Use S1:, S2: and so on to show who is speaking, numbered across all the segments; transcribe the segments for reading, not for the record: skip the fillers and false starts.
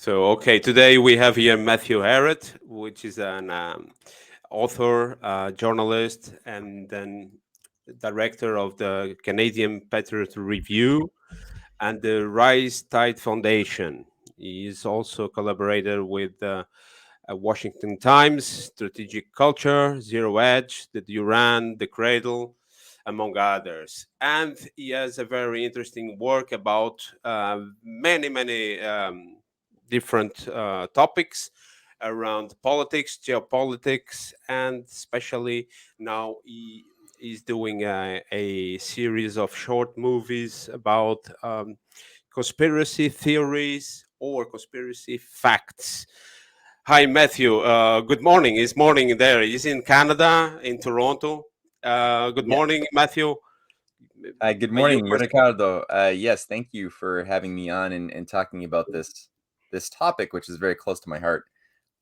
S1: Okay, today we have here Matthew Harrett, which is an author, journalist, and then director of the Canadian Patriot Review and the Rise Tide Foundation. He is also collaborator with Washington Times, Strategic Culture, Zero Edge, The Duran, The Cradle, among others. And he has a very interesting work about many different topics around politics, geopolitics, and especially now he is doing a series of short movies about conspiracy theories or conspiracy facts. Hi, Matthew. Good morning. It's morning there. He's in Canada, in Toronto. Good
S2: Yeah.
S1: morning, Matthew.
S2: Good
S1: May you
S2: morning,
S1: first.
S2: Ricardo. Yes, thank you for having me on and talking about this topic, which is very close to my heart.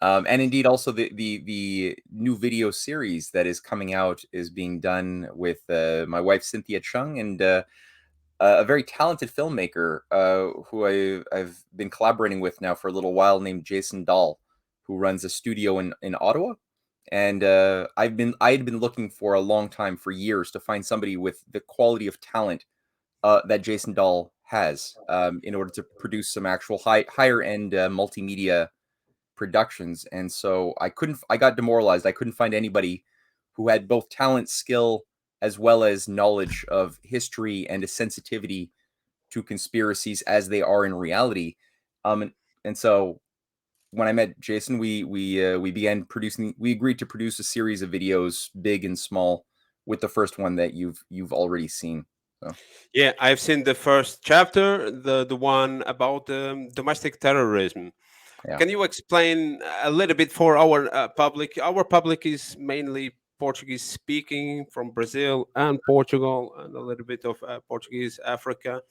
S2: And indeed, also the new video series that is coming out is being done with my wife Cynthia Chung and a very talented filmmaker who I've been collaborating with now for a little while, named Jason Dahl, who runs a studio in Ottawa. And I had been looking for a long time, for years, to find somebody with the quality of talent that Jason Dahl has, in order to produce some actual higher end multimedia productions. And so I got demoralized. I couldn't find anybody who had both talent, skill, as well as knowledge of history and a sensitivity to conspiracies as they are in reality. And so when I met Jason, we began producing. We agreed to produce a series of videos, big and small, with the first one that you've already seen. So
S1: Yeah, I've seen the first chapter, the one about domestic terrorism.
S2: yeah,
S1: Can you explain a little bit for our public? Our public is mainly Portuguese speaking from Brazil and Portugal, and a little bit of Portuguese Africa,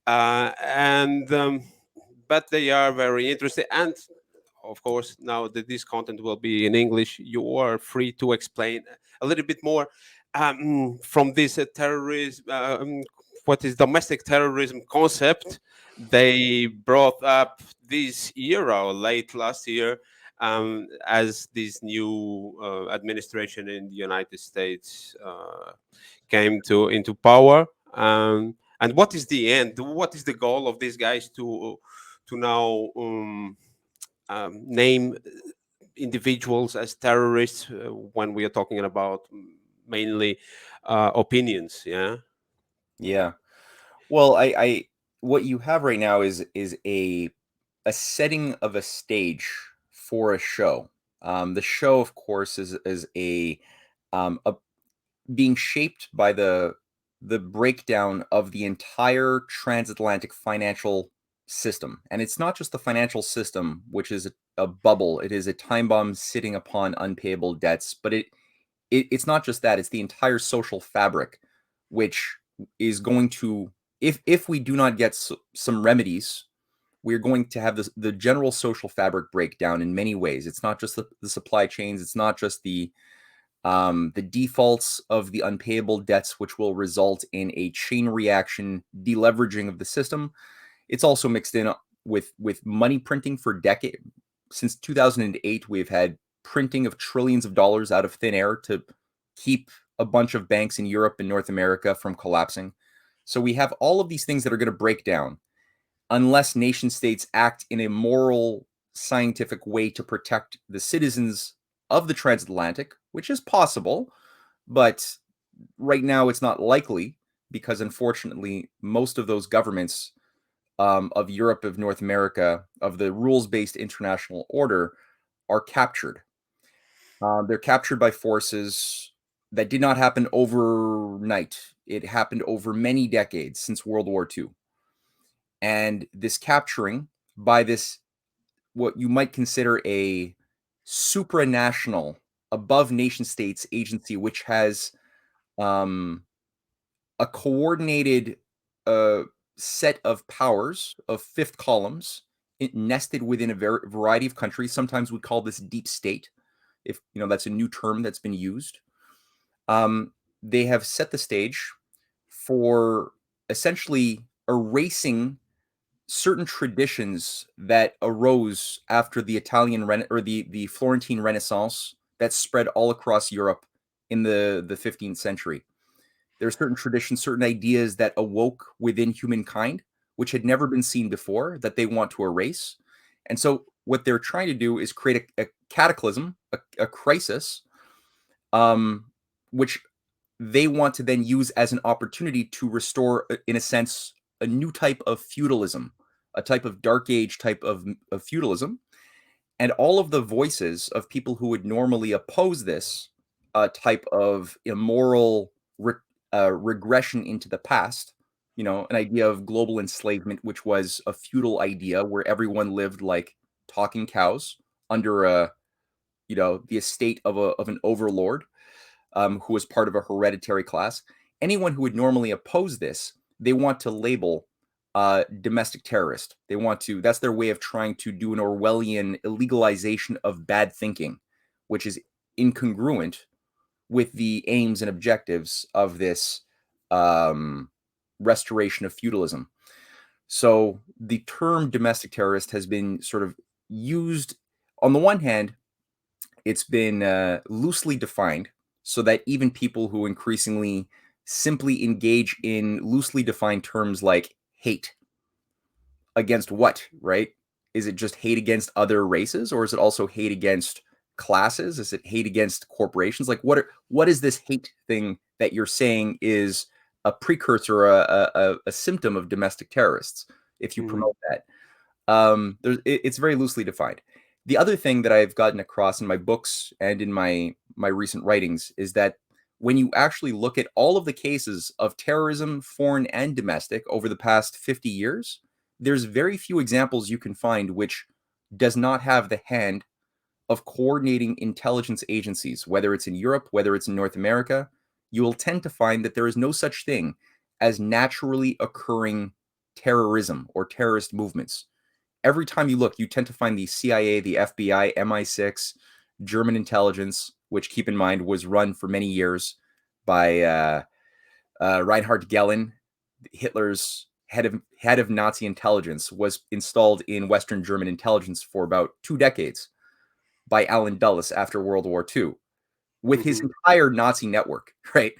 S1: and but they are very interested. And of course, now that this content will be in English, you are free to explain a little bit more from this terrorism. What is domestic terrorism concept? They brought up this year or late last year as this new administration in the United States came to into power. And what is the end? What is the goal of these guys to now name individuals as terrorists when we are talking about mainly opinions? Yeah.
S2: yeah. Well, I what you have right now is a setting of a stage for a show. The show, of course, is a being shaped by the breakdown of the entire transatlantic financial system. And it's not just the financial system, which is a bubble. It is a time bomb sitting upon unpayable debts, but it's not just that. It's the entire social fabric, which is going to, if we do not get some remedies, we're going to have the general social fabric breakdown in many ways. It's not just the supply chains. It's not just the defaults of the unpayable debts, which will result in a chain reaction deleveraging of the system. It's also mixed in with money printing for decades. Since 2008, we've had printing of trillions of dollars out of thin air to keep a bunch of banks in Europe and North America from collapsing. So we have all of these things that are going to break down unless nation states act in a moral, scientific way to protect the citizens of the transatlantic, which is possible, but right now it's not likely because unfortunately most of those governments, of Europe, of North America, of the rules-based international order, are captured. They're captured by forces that did not happen overnight. It happened over many decades since World War II. And this capturing by this, what you might consider a supranational, above nation states agency, which has um, a coordinated uh, set of powers of fifth columns nested within a variety of countries. Sometimes we call this deep state, if you know that's a new term that's been used. They have set the stage for essentially erasing certain traditions that arose after the the Florentine Renaissance that spread all across Europe in the 15th century. There are certain traditions, certain ideas that awoke within humankind, which had never been seen before, that they want to erase. And so what they're trying to do is create a cataclysm, a crisis, which they want to then use as an opportunity to restore, in a sense, a new type of feudalism, a type of dark age type of feudalism. And all of the voices of people who would normally oppose this type of immoral regression into the past, an idea of global enslavement, which was a feudal idea where everyone lived like talking cows under the estate of an overlord, who was part of a hereditary class. Anyone who would normally oppose this, they want to label domestic terrorist. That's their way of trying to do an Orwellian illegalization of bad thinking, which is incongruent with the aims and objectives of this restoration of feudalism. So the term domestic terrorist has been sort of used. On the one hand, it's been loosely defined so that even people who increasingly simply engage in loosely defined terms like hate against what, right? Is it just hate against other races, or is it also hate against classes? Is it hate against corporations? Like what is this hate thing that you're saying is a precursor, a symptom of domestic terrorists if you promote that? It's very loosely defined. The other thing that I've gotten across in my books and in my recent writings is that when you actually look at all of the cases of terrorism, foreign and domestic, over the past 50 years, there's very few examples you can find which does not have the hand of coordinating intelligence agencies, whether it's in Europe, whether it's in North America. You will tend to find that there is no such thing as naturally occurring terrorism or terrorist movements. Every time you look, you tend to find the CIA, the FBI, MI6, German intelligence, which, keep in mind, was run for many years by Reinhard Gehlen, Hitler's head of Nazi intelligence, was installed in Western German intelligence for about 2 decades by Allen Dulles after World War II, with his entire Nazi network, right?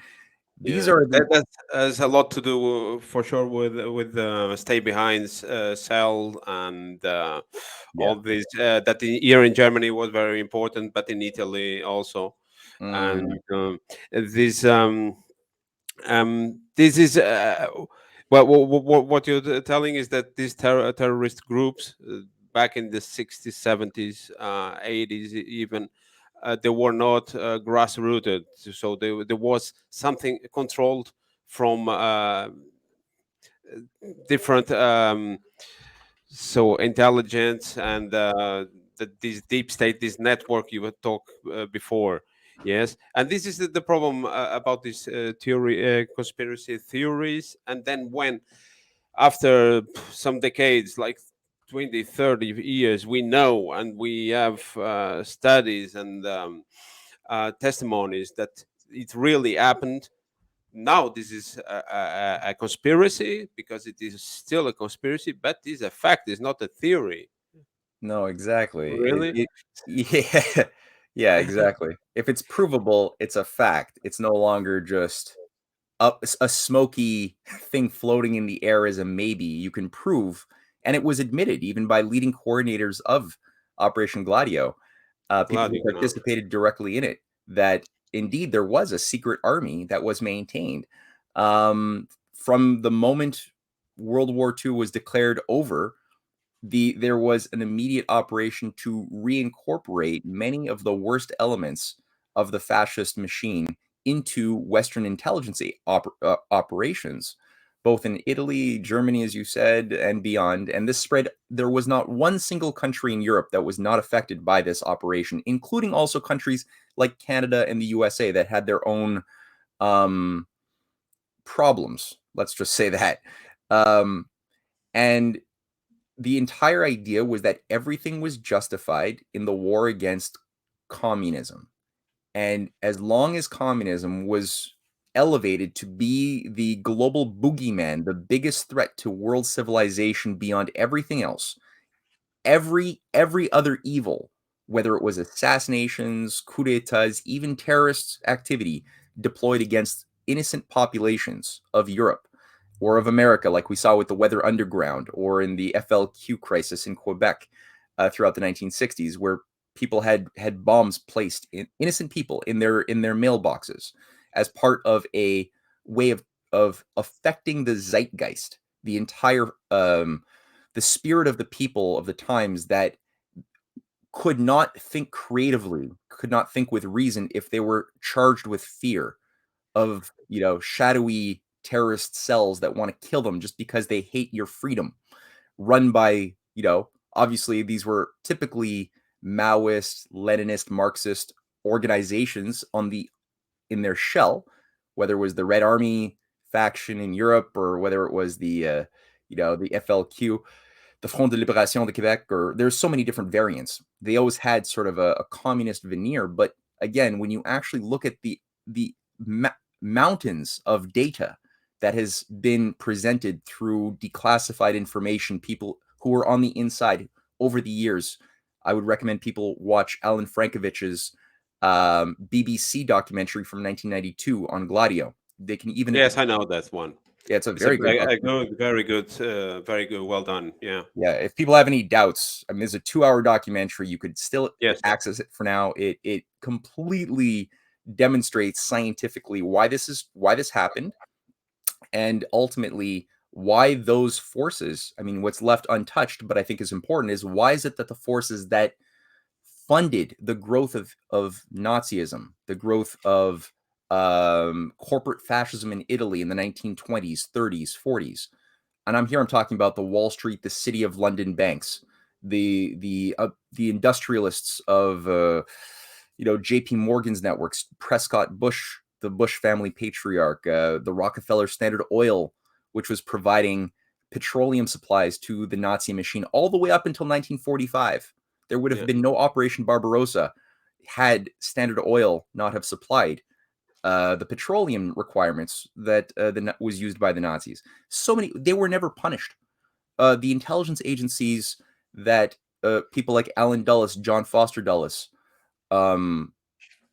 S2: These are
S1: that has a lot to do for sure with stay behind cell and all this that here in Germany was very important, but in Italy also. And this is what you're telling is that these terrorist groups back in the 60s, 70s, 80s even, they were not grassrooted, so there was something controlled from different so intelligence and this deep state, this network you had talked before. Yes, and this is the problem about this conspiracy theories. And then when after some decades, like 20, 30 years, we know and we have studies and testimonies that it really happened. Now this is a conspiracy, because it is still a conspiracy, but it's a fact, it's not a theory.
S2: No, exactly.
S1: Really?
S2: Yeah, yeah, exactly. If it's provable, it's a fact. It's no longer just a smoky thing floating in the air as a maybe. You can prove, and it was admitted even by leading coordinators of Operation Gladio, people who participated directly in it, that indeed there was a secret army that was maintained. From the moment World War II was declared over, there was an immediate operation to reincorporate many of the worst elements of the fascist machine into Western intelligence operations, both in Italy, Germany, as you said, and beyond. And this spread, there was not one single country in Europe that was not affected by this operation, including also countries like Canada and the USA that had their own problems. Let's just say that. And the entire idea was that everything was justified in the war against communism. And as long as communism was elevated to be the global boogeyman, the biggest threat to world civilization beyond everything else. Every other evil, whether it was assassinations, coup d'etats, even terrorist activity deployed against innocent populations of Europe or of America, like we saw with the Weather Underground or in the FLQ crisis in Quebec throughout the 1960s, where people had bombs placed in innocent people in their mailboxes as part of a way of affecting the zeitgeist, the entire the spirit of the people of the times that could not think creatively, could not think with reason if they were charged with fear of, shadowy terrorist cells that want to kill them just because they hate your freedom, run by, obviously these were typically Maoist, Leninist, Marxist organizations in their shell, whether it was the Red Army faction in Europe or whether it was the FLQ, the Front de Libération de Québec, or there's so many different variants. They always had sort of a communist veneer, but again, when you actually look at the mountains of data that has been presented through declassified information, people who were on the inside over the years, I would recommend people watch Alan Frankovich's BBC documentary from 1992 on Gladio. They can even
S1: Yes, I know that one.
S2: yeah, it's a
S1: It's a
S2: very good documentary.
S1: good, very good. Well done. Yeah.
S2: Yeah, if people have any doubts, I mean, there's a 2-hour documentary. You could still
S1: Yes.
S2: access it for now. It completely demonstrates scientifically why this happened, and ultimately why those forces. I mean, what's left untouched, but I think is important, is why is it that the forces that funded the growth of Nazism, the growth of corporate fascism in Italy in the 1920s, 30s, 40s, and I'm talking about the Wall Street, the City of London banks, the industrialists of J.P. Morgan's networks, Prescott Bush, the Bush family patriarch, the Rockefeller Standard Oil, which was providing petroleum supplies to the Nazi machine all the way up until 1945. There would have been no Operation Barbarossa had Standard Oil not have supplied the petroleum requirements that was used by the Nazis. So many, they were never punished. The intelligence agencies that people like Alan Dulles, John Foster Dulles,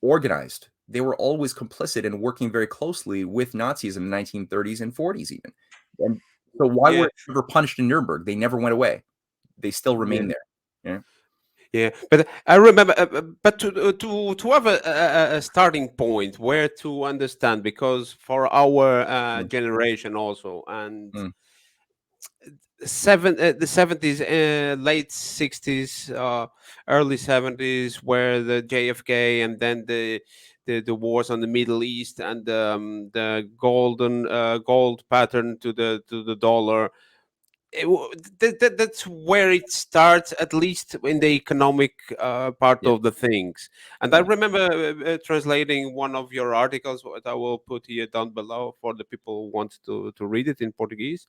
S2: organized, they were always complicit and working very closely with Nazis in the 1930s and 40s even. And so why were they never punished in Nuremberg? They never went away. They still remain there. Yeah.
S1: Yeah, but I remember, but to have a starting point where to understand, because for our generation also, and the 70s, late 60s, early 70s, where the JFK and then the wars on the Middle East and the gold pattern to the dollar. That's where it starts, at least in the economic part of the things. And I remember translating one of your articles that I will put here down below for the people who want to read it in Portuguese.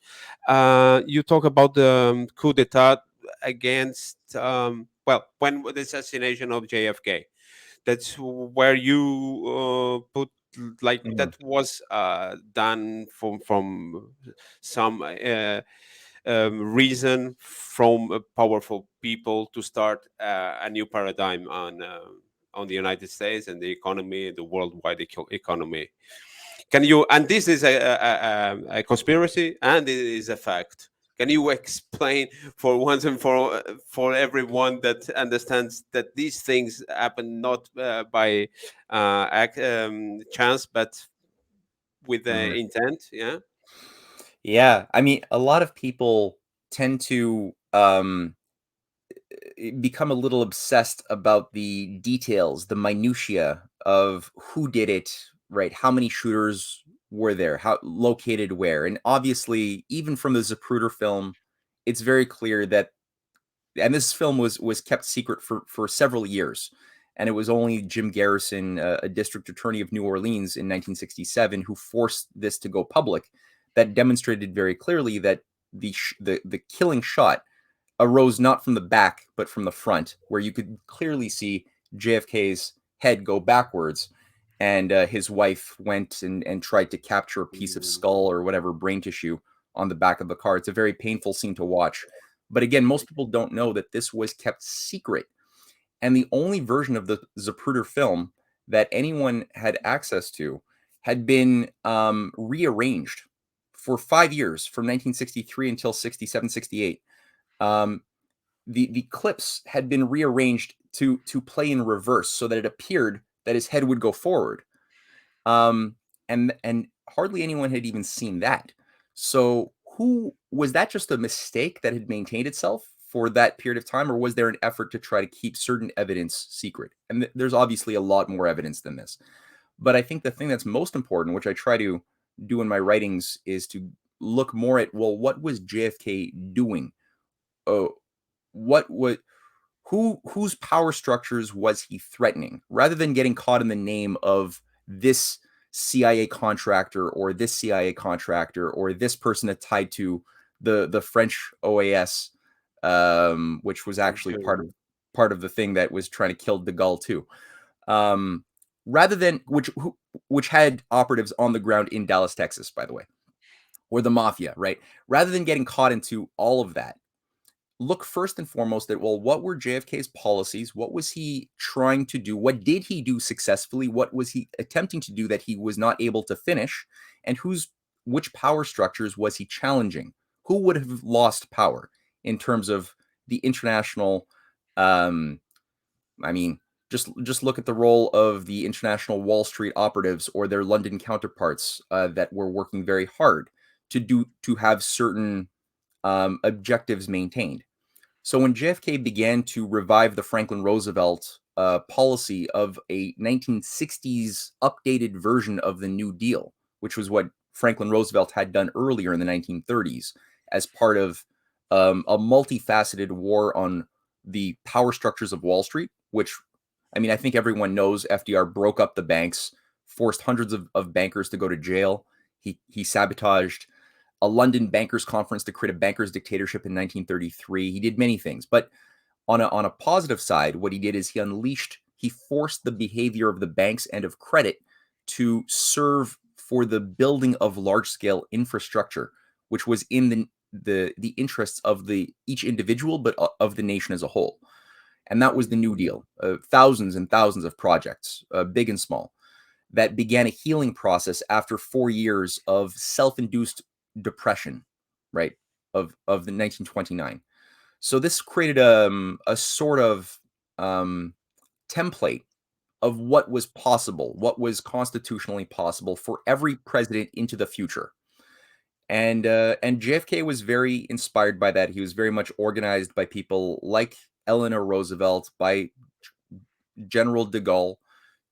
S1: You talk about the coup d'etat against when the assassination of JFK. That's where you put, like, that was done from some reason from powerful people to start a new paradigm on the United States and the economy, the worldwide economy. Can you? And this is a conspiracy, and it is a fact. Can you explain for once and for everyone that understands that these things happen not by chance, but with intent? Yeah.
S2: Yeah, I mean, a lot of people tend to become a little obsessed about the details, the minutia of who did it, right? How many shooters were there? How located where? And obviously, even from the Zapruder film, it's very clear that, and this film was kept secret for several years. And it was only Jim Garrison, a district attorney of New Orleans in 1967, who forced this to go public. That demonstrated very clearly that the killing shot arose not from the back, but from the front, where you could clearly see JFK's head go backwards. and his wife went and tried to capture a piece of skull or whatever brain tissue on the back of the car. It's a very painful scene to watch. But again, most people don't know that this was kept secret. And the only version of the Zapruder film that anyone had access to had been rearranged for 5 years, from 1963 until 67, 68. The clips had been rearranged to play in reverse so that it appeared that his head would go forward. And hardly anyone had even seen that. So who was that? Just a mistake that had maintained itself for that period of time, or was there an effort to try to keep certain evidence secret? And there's obviously a lot more evidence than this. But I think the thing that's most important, which I try to do in my writings, is to look more at, well, what was JFK doing? What would whose power structures was he threatening, rather than getting caught in the name of this CIA contractor or this CIA contractor or this person that tied to the French OAS, which was actually part of the thing that was trying to kill de Gaulle too. Rather than which had operatives on the ground in Dallas, Texas, by the way, or the mafia, right? Rather than getting caught into all of that, look first and foremost at, well, what were JFK's policies? What was he trying to do? What did he do successfully? What was he attempting to do that he was not able to finish? And which power structures was he challenging? Who would have lost power in terms of the international? Just look at the role of the international Wall Street operatives or their London counterparts that were working very hard to have certain objectives maintained. So when JFK began to revive the Franklin Roosevelt policy of a 1960s updated version of the New Deal, which was what Franklin Roosevelt had done earlier in the 1930s as part of a multifaceted war on the power structures of Wall Street, which, I mean, I think everyone knows FDR broke up the banks, forced hundreds of bankers to go to jail. He sabotaged a London bankers conference to create a bankers dictatorship in 1933. He did many things, but on a positive side, what he did is he forced the behavior of the banks and of credit to serve for the building of large scale infrastructure, which was in the interests of each individual, but of the nation as a whole. And that was the New Deal, thousands and thousands of projects, big and small, that began a healing process after 4 years of self-induced depression, right, of the 1929. So this created a sort of template of what was possible, what was constitutionally possible for every president into the future. And JFK was very inspired by that. He was very much organized by people like Eleanor Roosevelt, by General de Gaulle,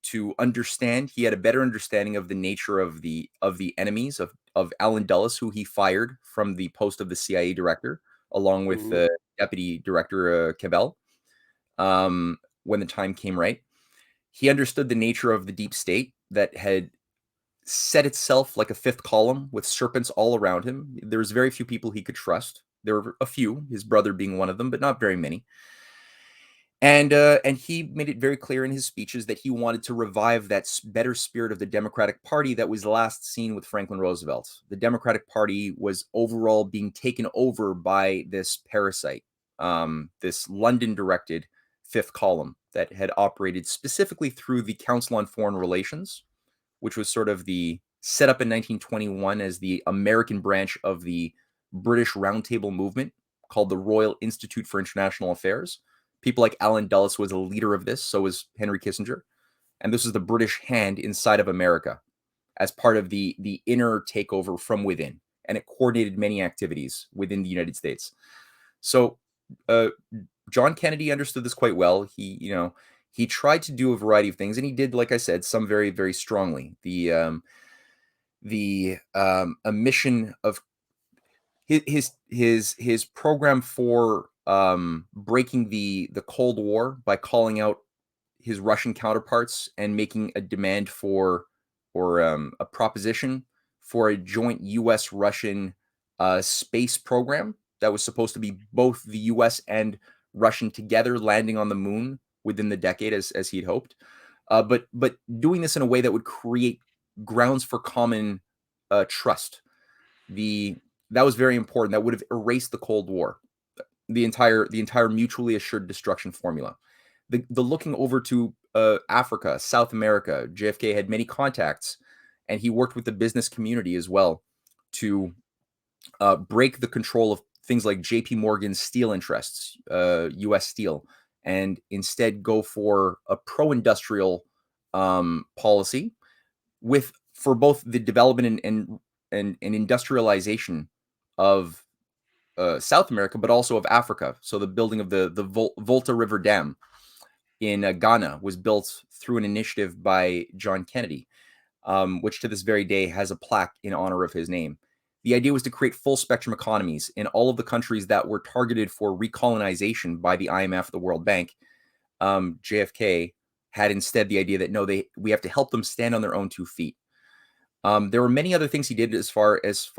S2: to understand. He had a better understanding of the nature of the enemies of Allen Dulles, who he fired from the post of the CIA director, along with Deputy Director Cabell, when the time came right. He understood the nature of the deep state that had set itself like a fifth column with serpents all around him. There was very few people he could trust. There were a few, his brother being one of them, but not very many. And he made it very clear in his speeches that he wanted to revive that better spirit of the Democratic Party that was last seen with Franklin Roosevelt. The Democratic Party was overall being taken over by this parasite, this London-directed fifth column that had operated specifically through the Council on Foreign Relations, which was sort of the set up in 1921 as the American branch of the British Roundtable movement, called the Royal Institute for International Affairs. People like Allen Dulles was a leader of this, so was Henry Kissinger. And this is the British hand inside of America as part of the inner takeover from within. And it coordinated many activities within the United States. So John Kennedy understood this quite well. He tried to do a variety of things, and he did, like I said, some very, very strongly. A mission of his program for breaking the Cold War by calling out his Russian counterparts and making a demand for a proposition for a joint U.S.-Russian space program that was supposed to be both the U.S. and Russian together landing on the moon within the decade, as he'd hoped. but doing this in a way that would create grounds for common trust. That was very important. That would have erased the Cold War, the entire mutually assured destruction formula. The looking over to Africa, South America, JFK had many contacts, and he worked with the business community as well to break the control of things like J.P. Morgan's steel interests, U.S. Steel, and instead go for a pro-industrial policy for both the development and industrialization of South America, but also of Africa. So the building of the Volta River Dam in Ghana was built through an initiative by John Kennedy, which to this very day has a plaque in honor of his name. The idea was to create full spectrum economies in all of the countries that were targeted for recolonization by the IMF, the World Bank. JFK had instead the idea that no, we have to help them stand on their own 2 feet. There were many other things he did as far as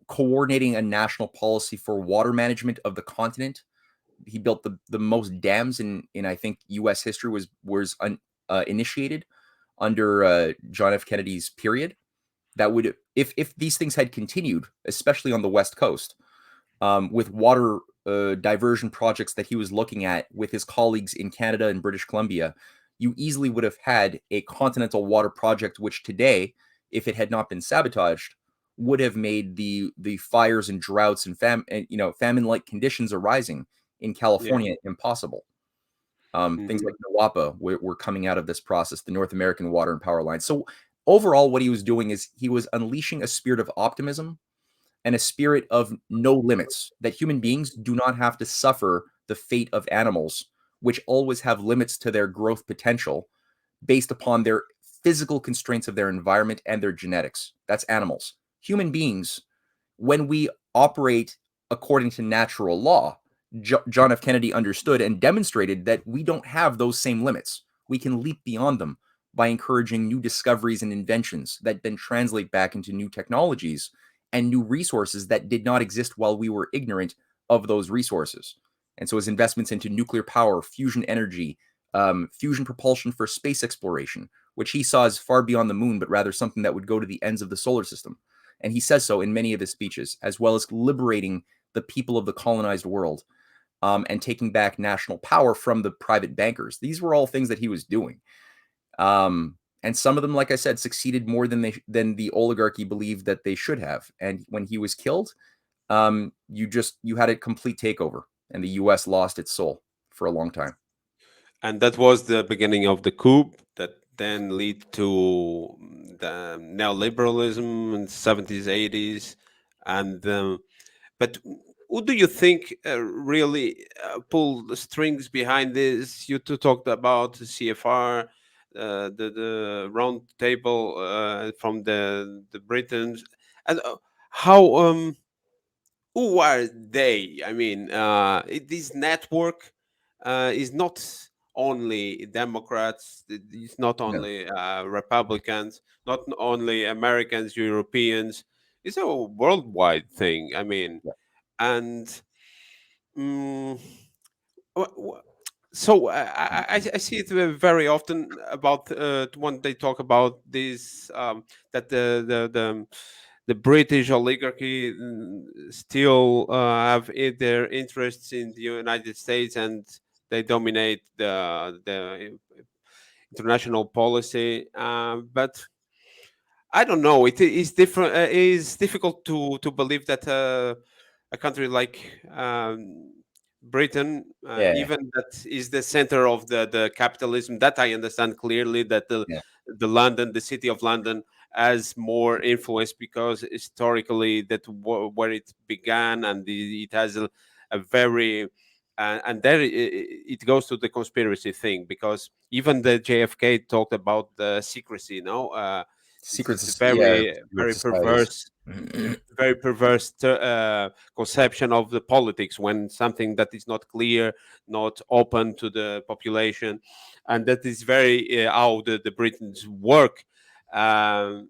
S2: coordinating a national policy for water management of the continent. He built the most dams in I think U.S. history was initiated under John F. Kennedy's period. That would, if these things had continued, especially on the West Coast, with water diversion projects that he was looking at with his colleagues in Canada and British Columbia, you easily would have had a continental water project, which today, if it had not been sabotaged, would have made the fires and droughts and famine-like conditions arising in California impossible. Things like NWAPA were coming out of this process, the North American Water and Power Line. So overall, what he was doing is he was unleashing a spirit of optimism and a spirit of no limits, that human beings do not have to suffer the fate of animals, which always have limits to their growth potential based upon their physical constraints of their environment and their genetics. That's animals. Human beings, when we operate according to natural law, John F. Kennedy understood and demonstrated that we don't have those same limits. We can leap beyond them by encouraging new discoveries and inventions that then translate back into new technologies and new resources that did not exist while we were ignorant of those resources. And so his investments into nuclear power, fusion energy, fusion propulsion for space exploration, which he saw as far beyond the moon, but rather something that would go to the ends of the solar system. And he says so in many of his speeches, as well as liberating the people of the colonized world and taking back national power from the private bankers. These were all things that he was doing. And some of them, like I said, succeeded more than the oligarchy believed that they should have. And when he was killed, you had a complete takeover, and the U.S. lost its soul for a long time.
S1: And that was the beginning of the coup that then lead to the neoliberalism in the 70s, 80s. And but who do you think really pulled the strings behind this? You two talked about the CFR, the round table from the Britons, and how who are they? I mean, this network is not only Democrats, it's not
S2: No.
S1: only Republicans, not only Americans, Europeans. It's a worldwide thing. I mean,
S2: Yeah.
S1: and mm, so I see it very often about when they talk about this that the British oligarchy still have their interests in the United States, and they dominate the international policy. But I don't know. It is different. It is difficult to believe that a country like Britain,
S2: Yeah.
S1: even that is the center of the capitalism. That I understand clearly. That
S2: Yeah.
S1: the city of London, has more influence because historically that where it began, and it has a very and there it goes to the conspiracy thing, because even the JFK talked about the secrecy. This is very
S2: Secret
S1: very
S2: societies.
S1: perverse, very perverse conception of the politics, when something that is not clear, not open to the population, and that is very how the Britons work. But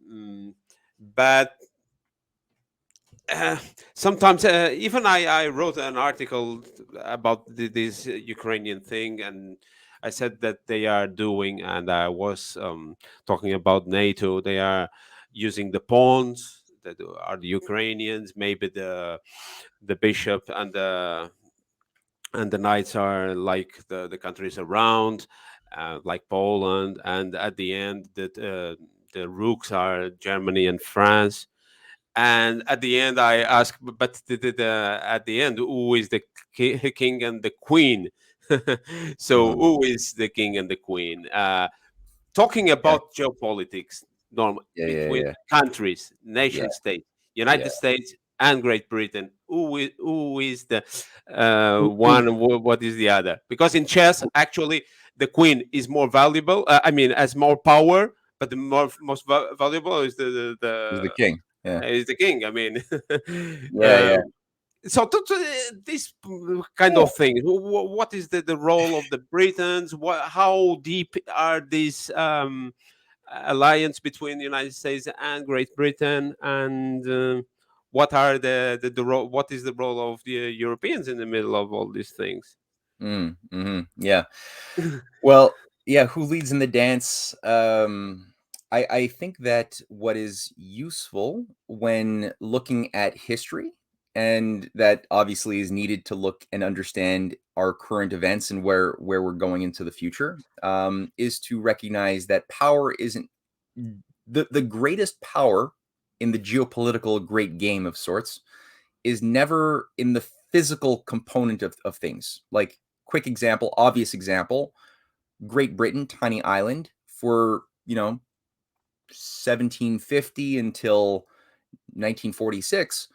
S1: uh, sometimes even I wrote an article about this Ukrainian thing, and I said that they are doing, and I was talking about NATO. They are using the pawns that are the Ukrainians, maybe the bishop and the knights are like the countries around, like Poland, and at the end the rooks are Germany and France. And at the end, I ask, but at the end, who is the king and the queen? So,
S2: Mhm.
S1: who is the king and the queen? Talking
S2: Yeah,
S1: about geopolitics, normal
S2: yeah, yeah,
S1: between
S2: yeah,
S1: countries,
S2: yeah,
S1: nation states,
S2: yeah.
S1: United States and Great Britain. Who is the
S2: Who-
S1: one? What is the other? Because in chess, actually, the queen is more valuable. I mean, has more power, but the most valuable is
S2: Who's the king? Yeah,
S1: is the king. I mean,
S2: yeah, yeah,
S1: um, so this kind
S2: yeah.
S1: of thing. What is the role of the Britons? How deep are these alliance between the United States and Great Britain? And what are the role? What is the role of the Europeans in the middle of all these things?
S2: Yeah. Well, yeah, who leads in the dance? I think that what is useful when looking at history, and that obviously is needed to look and understand our current events and where we're going into the future, is to recognize that power isn't the greatest power in the geopolitical great game of sorts is never in the physical component of things. Like, quick example, obvious example, Great Britain, tiny island, for 1750 until 1946,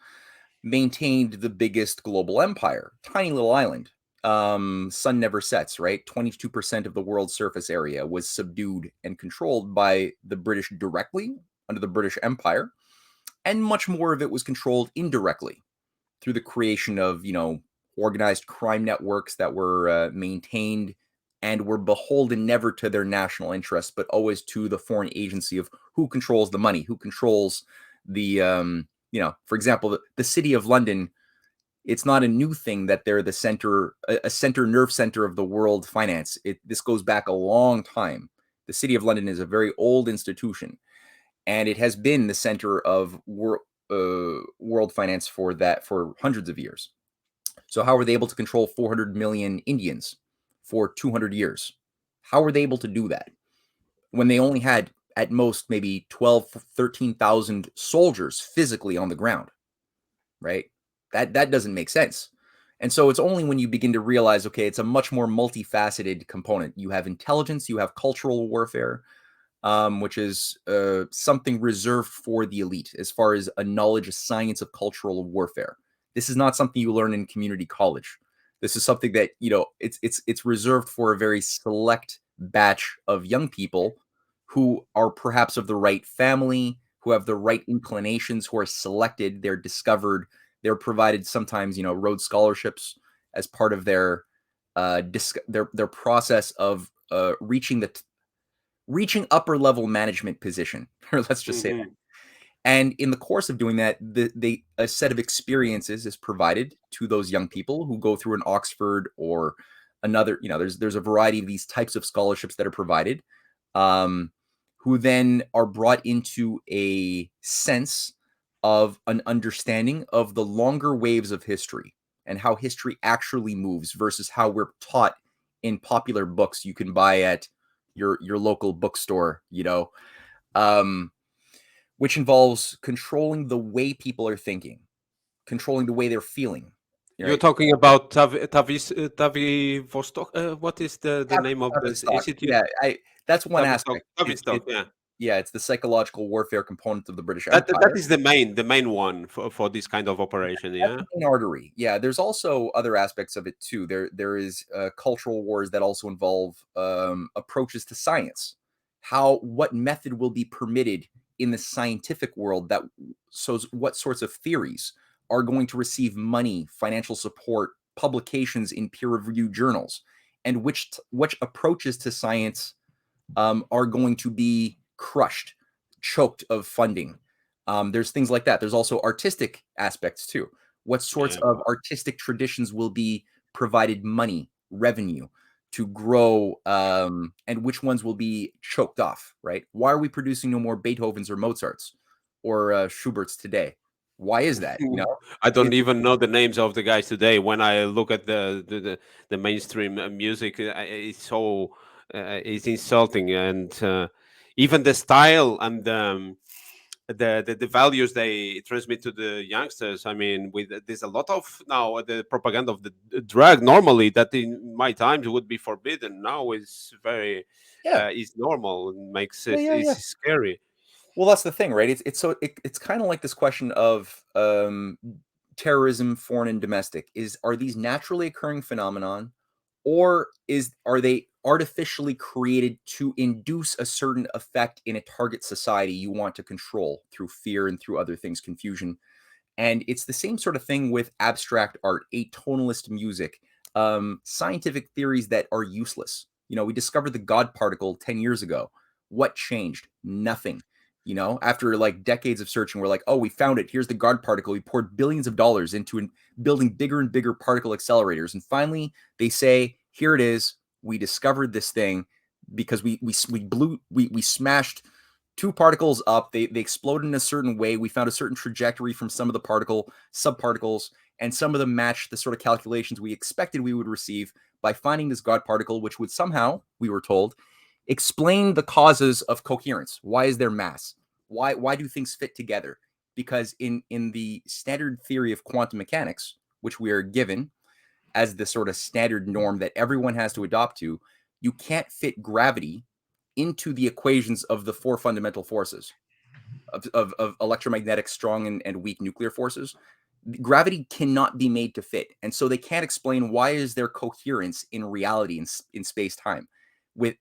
S2: maintained the biggest global empire. Tiny little island. Sun never sets, right? 22% of the world's surface area was subdued and controlled by the British directly under the British Empire, and much more of it was controlled indirectly through the creation of, organized crime networks that were maintained and were beholden never to their national interests, but always to the foreign agency of who controls the money, who controls the, for example, the city of London. It's not a new thing that they're the center, a center nerve center of the world finance. This goes back a long time. The city of London is a very old institution, and it has been the center of world finance for hundreds of years. So how were they able to control 400 million Indians for 200 years? How were they able to do that when they only had at most maybe 12, 13,000 soldiers physically on the ground, right? That doesn't make sense. And so it's only when you begin to realize, okay, it's a much more multifaceted component. You have intelligence, you have cultural warfare, which is something reserved for the elite as far as a knowledge, a science of cultural warfare. This is not something you learn in community college. This is something that it's reserved for a very select batch of young people who are perhaps of the right family, who have the right inclinations, who are selected, they're discovered, they're provided sometimes Rhodes scholarships as part of their their process of reaching upper level management position, or let's just say that.
S1: Hmm.
S2: And in the course of doing that, a set of experiences is provided to those young people who go through an Oxford or another. There's a variety of these types of scholarships that are provided, who then are brought into a sense of an understanding of the longer waves of history and how history actually moves versus how we're taught in popular books you can buy at your local bookstore, um, which involves controlling the way people are thinking, controlling the way they're feeling,
S1: You're
S2: right?
S1: talking about Tavi Vostok. What is the name of this
S2: Tavistock.
S1: institute?
S2: Yeah, that's one
S1: Tavistock.
S2: aspect.
S1: Tavistock. Yeah.
S2: Yeah, it's the psychological warfare component of the British
S1: That
S2: Empire.
S1: is the main one for this kind of operation.
S2: That's
S1: Yeah.
S2: the main artery. Yeah, there's also other aspects of it too. There is cultural wars that also involve approaches to science. What method will be permitted in the scientific world, what sorts of theories are going to receive money, financial support, publications in peer-reviewed journals, and which approaches to science are going to be crushed, choked of funding. There's things like that. There's also artistic aspects too. What sorts
S1: Yeah.
S2: of artistic traditions will be provided money, revenue? to grow, and which ones will be choked off, right? Why are we producing no more Beethovens or Mozarts or Schuberts today? Why is that? You know,
S1: I don't
S2: it,
S1: even know the names of the guys today. When I look at the mainstream music, it's so it's insulting, and even the style and the values they transmit to the youngsters. I mean, with there's a lot of now the propaganda of the drug normally that in my times would be forbidden. Now is very
S2: yeah,
S1: is normal and makes
S2: yeah,
S1: it
S2: yeah, yeah.
S1: it's scary.
S2: Well, that's the thing, right? It's kind of like this question of terrorism, foreign and domestic. Are these naturally occurring phenomenon, or are they artificially created to induce a certain effect in a target society you want to control through fear and through other things, confusion? And it's the same sort of thing with abstract art, atonalist music, scientific theories that are useless. You know, we discovered the God particle 10 years ago. What changed? Nothing. You know, after like decades of searching, we're like, oh, we found it. Here's the God particle. We poured billions of dollars into building bigger and bigger particle accelerators. And finally, they say, here it is. We discovered this thing because we smashed two particles up. They exploded in a certain way. We found a certain trajectory from some of the subparticles, and some of them matched the sort of calculations we expected we would receive by finding this God particle, which would somehow, we were told, explain the causes of coherence. Why is there mass? Why do things fit together? Because in the standard theory of quantum mechanics, which we are given as the sort of standard norm that everyone has to adopt to, you can't fit gravity into the equations of the four fundamental forces of electromagnetic strong and weak nuclear forces. Gravity cannot be made to fit, and so they can't explain why is there coherence in reality in space-time with.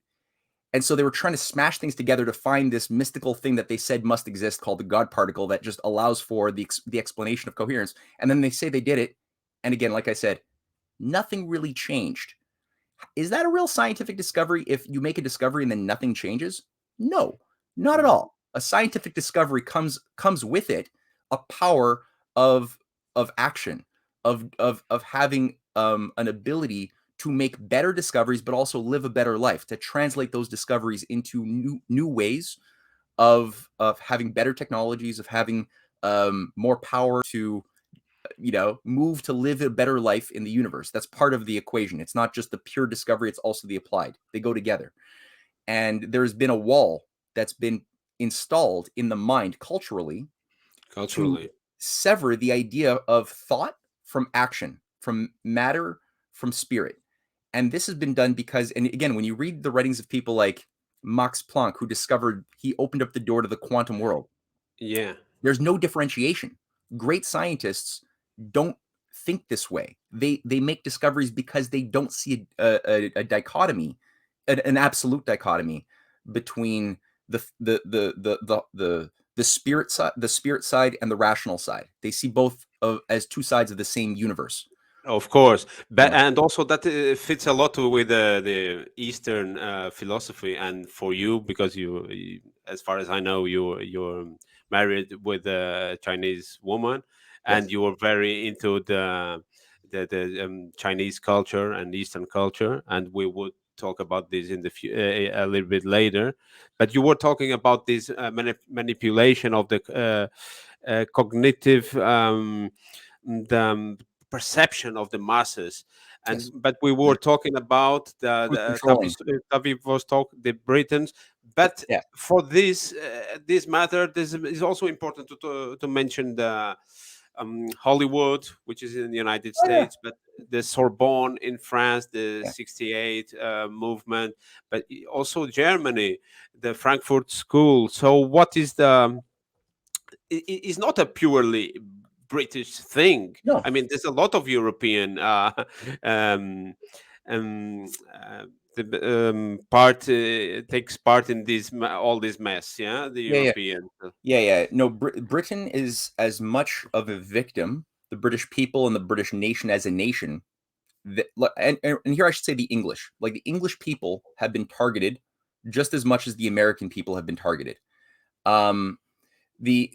S2: And so they were trying to smash things together to find this mystical thing that they said must exist called the God particle that just allows for the explanation of coherence. And then they say they did it, and again, like I said, nothing really changed. Is that a real scientific discovery if you make a discovery and then nothing changes? No, not at all. A scientific discovery comes with it a power of action, of having an ability to make better discoveries, but also live a better life, to translate those discoveries into new ways of having better technologies, of having more power to move to live a better life in the universe. That's part of the equation. It's not just the pure discovery, it's also the applied. They go together. And there's been a wall that's been installed in the mind culturally to
S1: Culturally.
S2: sever the idea of thought from action, from matter from spirit. And this has been done because, and again, when you read the writings of people like Max Planck, he opened up the door to the quantum world.
S1: Yeah.
S2: There's no differentiation. Great scientists don't think this way. They make discoveries because they don't see a dichotomy, an absolute dichotomy between the spirit side and the rational side. They see both as two sides of the same universe.
S1: Of course, but
S2: Yeah.
S1: and also that fits a lot with the Eastern philosophy. And for you, because as far as I know, you're married with a Chinese woman,
S2: Yes.
S1: and you were very into the Chinese culture and Eastern culture. And we would talk about this in a little bit later. But you were talking about this manipulation of the cognitive. The perception of the masses. And
S2: Yes.
S1: but we were talking about
S2: Who's controlling?
S1: David was talking the Britons. But
S2: Yeah.
S1: for this matter, this is also important to mention the Hollywood, which is in the United
S2: Oh yeah.
S1: States, but the Sorbonne in France, the
S2: Yeah.
S1: 68 movement, but also Germany, the Frankfurt School. So what is it's not a purely British thing.
S2: No.
S1: I mean, there's a lot of European um, um, uh, part takes part in all this mess. Yeah, the
S2: Yeah. Yeah.
S1: European.
S2: Yeah. Yeah. No. Britain is as much of a victim. The British people and the British nation as a nation. And here I should say the English. Like the English people have been targeted just as much as the American people have been targeted. Um, the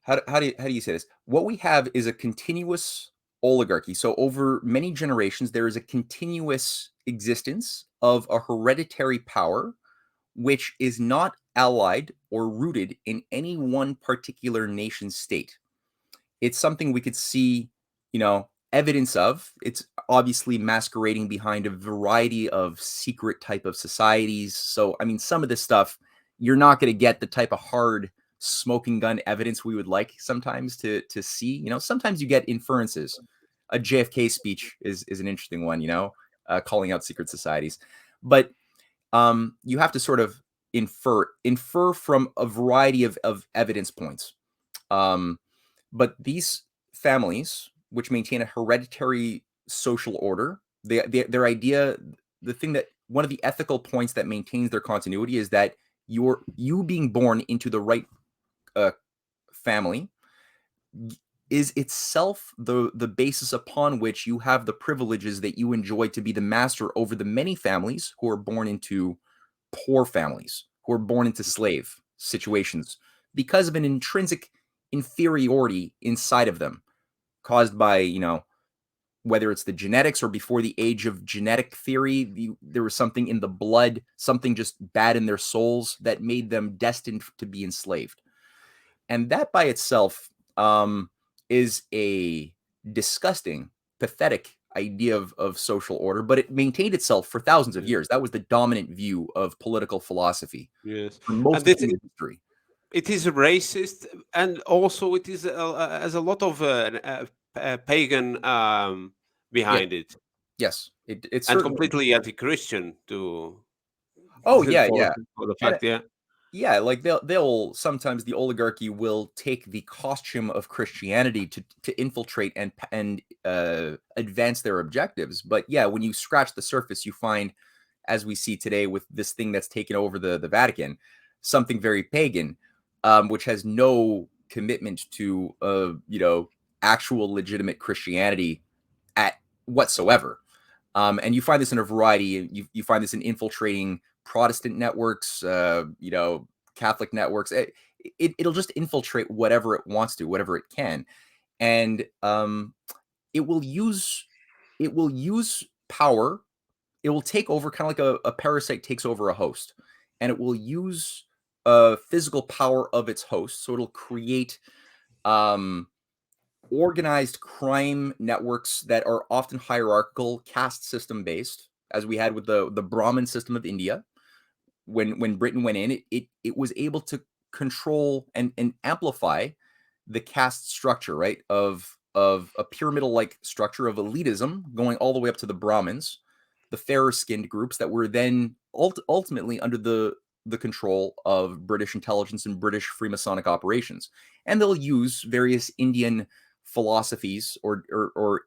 S2: how do you say this? What we have is a continuous oligarchy. So over many generations, there is a continuous existence of a hereditary power which is not allied or rooted in any one particular nation state. It's something we could see, evidence of. It's obviously masquerading behind a variety of secret type of societies. So, I mean, some of this stuff, you're not going to get the type of hard smoking gun evidence we would like sometimes to see. Sometimes you get inferences. A JFK speech is an interesting one, calling out secret societies. But you have to sort of infer from a variety of evidence points. But these families, which maintain a hereditary social order, their idea, the thing that one of the ethical points that maintains their continuity is that you being born into the right family is itself the basis upon which you have the privileges that you enjoy to be the master over the many families who are born into poor families, who are born into slave situations because of an intrinsic inferiority inside of them caused by, whether it's the genetics or before the age of genetic theory, there was something in the blood, something just bad in their souls that made them destined to be enslaved. And that by itself is a disgusting, pathetic idea of social order, but it maintained itself for thousands of years. That was the dominant view of political philosophy
S1: Yes,
S2: for most
S1: and
S2: of human history.
S1: it is racist, and also it is has a lot of pagan behind it,
S2: Yes, it's
S1: and
S2: certainly.
S1: completely anti-Christian to
S2: Oh yeah,
S1: for
S2: yeah,
S1: the
S2: and
S1: fact, yeah.
S2: yeah. Like they'll sometimes the oligarchy will take the costume of Christianity to infiltrate and advance their objectives. But yeah, when you scratch the surface, you find, as we see today with this thing that's taken over the Vatican, something very pagan, which has no commitment to actual legitimate Christianity at whatsoever. And you find this in a variety. You find this in infiltrating Protestant networks, Catholic networks. It'll just infiltrate whatever it wants to, whatever it can, and it will use power. It will take over, kind of like a parasite takes over a host, and it will use physical power of its host. So it'll create organized crime networks that are often hierarchical, caste system based, as we had with the Brahmin system of India. When Britain went in, it was able to control and amplify the caste structure, right? Of a pyramidal like structure of elitism going all the way up to the Brahmins, the fairer skinned groups that were then ultimately under the control of British intelligence and British Freemasonic operations. And they'll use various Indian philosophies or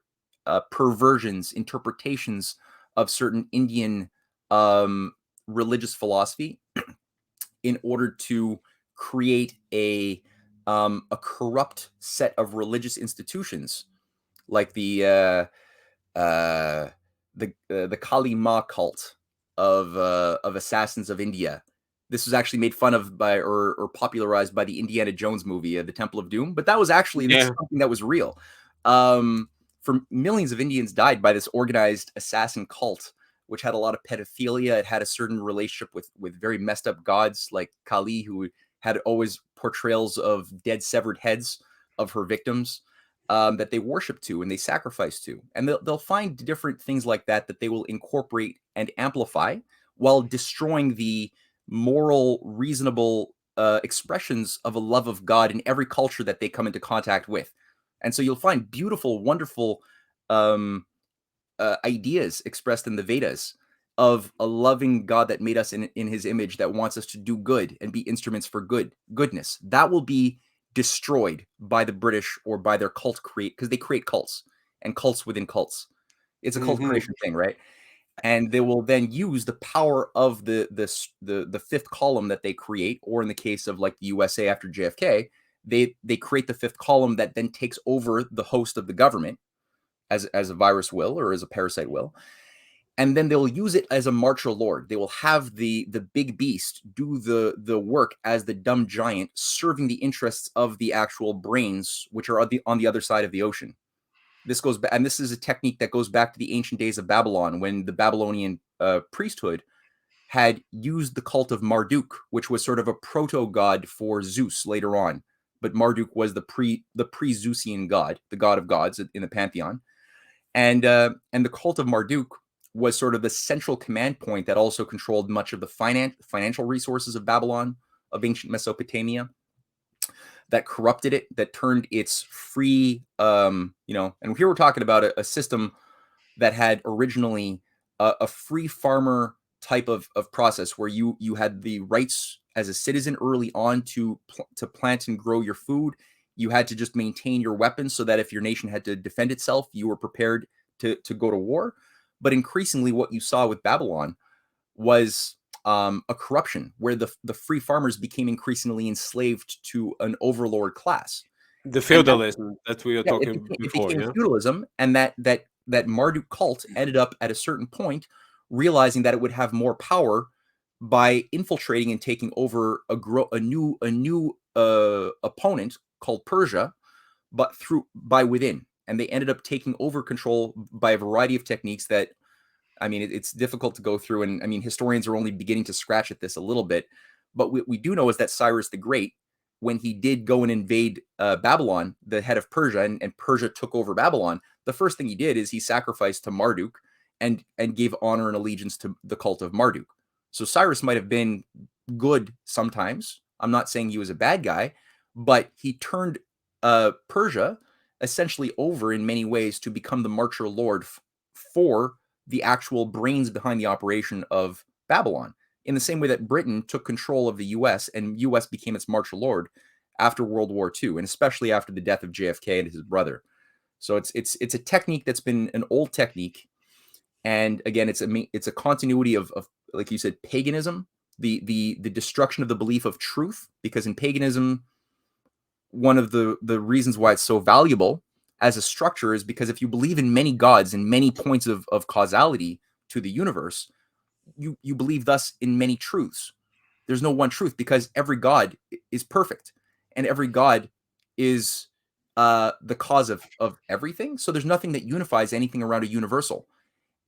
S2: perversions, interpretations of certain Indian religious philosophy in order to create a corrupt set of religious institutions like the Kali Ma cult of assassins of India. This was actually made fun of by or popularized by the Indiana Jones movie, The Temple of Doom. But that was actually something that was real. For millions of Indians died by this organized assassin cult, which had a lot of pedophilia. It had a certain relationship with very messed up gods like Kali, who had always portrayals of dead severed heads of her victims that they worship to and they sacrifice to. And they'll find different things like that they will incorporate and amplify while destroying the moral, reasonable expressions of a love of God in every culture that they come into contact with. And so you'll find beautiful, wonderful ideas expressed in the Vedas of a loving God that made us in his image, that wants us to do good and be instruments for goodness. That will be destroyed by the British or by their cult because they create cults and cults within cults. It's a cult creation thing, right? And they will then use the power of the fifth column that they create, or in the case of like the USA after JFK, they create the fifth column that then takes over the host of the government as a virus will or as a parasite will. And then they'll use it as a martial lord. They will have the big beast do the work as the dumb giant, serving the interests of the actual brains, which are on the other side of the ocean. This goes back, and this is a technique that goes back to the ancient days of Babylon, when the Babylonian priesthood had used the cult of Marduk, which was sort of a proto-god for Zeus later on. But Marduk was the pre-Zeusian god, the god of gods in the pantheon. And the cult of Marduk was sort of the central command point that also controlled much of the financial resources of Babylon, of ancient Mesopotamia, that corrupted it, that turned its free, and here we're talking about a system that had originally a free farmer type of process, where you had the rights as a citizen early on to plant and grow your food. You had to just maintain your weapons so that if your nation had to defend itself, you were prepared to go to war. But increasingly, what you saw with Babylon was a corruption, where the free farmers became increasingly enslaved to an overlord class.
S1: The feudalism that we were talking before.
S2: It became feudalism, and that Marduk cult ended up at a certain point realizing that it would have more power by infiltrating and taking over a new opponent called Persia, but by within. And they ended up taking over control by a variety of techniques that, I mean, it's difficult to go through. And I mean, historians are only beginning to scratch at this a little bit. But what we do know is that Cyrus the Great, when he did go and invade Babylon, the head of Persia, and Persia took over Babylon, the first thing he did is he sacrificed to Marduk and gave honor and allegiance to the cult of Marduk. So Cyrus might have been good sometimes. I'm not saying he was a bad guy, but he turned Persia essentially over in many ways to become the marcher lord for the actual brains behind the operation of Babylon, in the same way that Britain took control of the US and US became its marcher lord after World War II, and especially after the death of JFK and his brother. So it's a technique that's been an old technique. And again, it's a continuity of, like you said, paganism, the destruction of the belief of truth, because in paganism, one of the reasons why it's so valuable as a structure is because if you believe in many gods and many points of causality to the universe, you believe thus in many truths. There's no one truth, because every god is perfect and every god is the cause of everything. So there's nothing that unifies anything around a universal.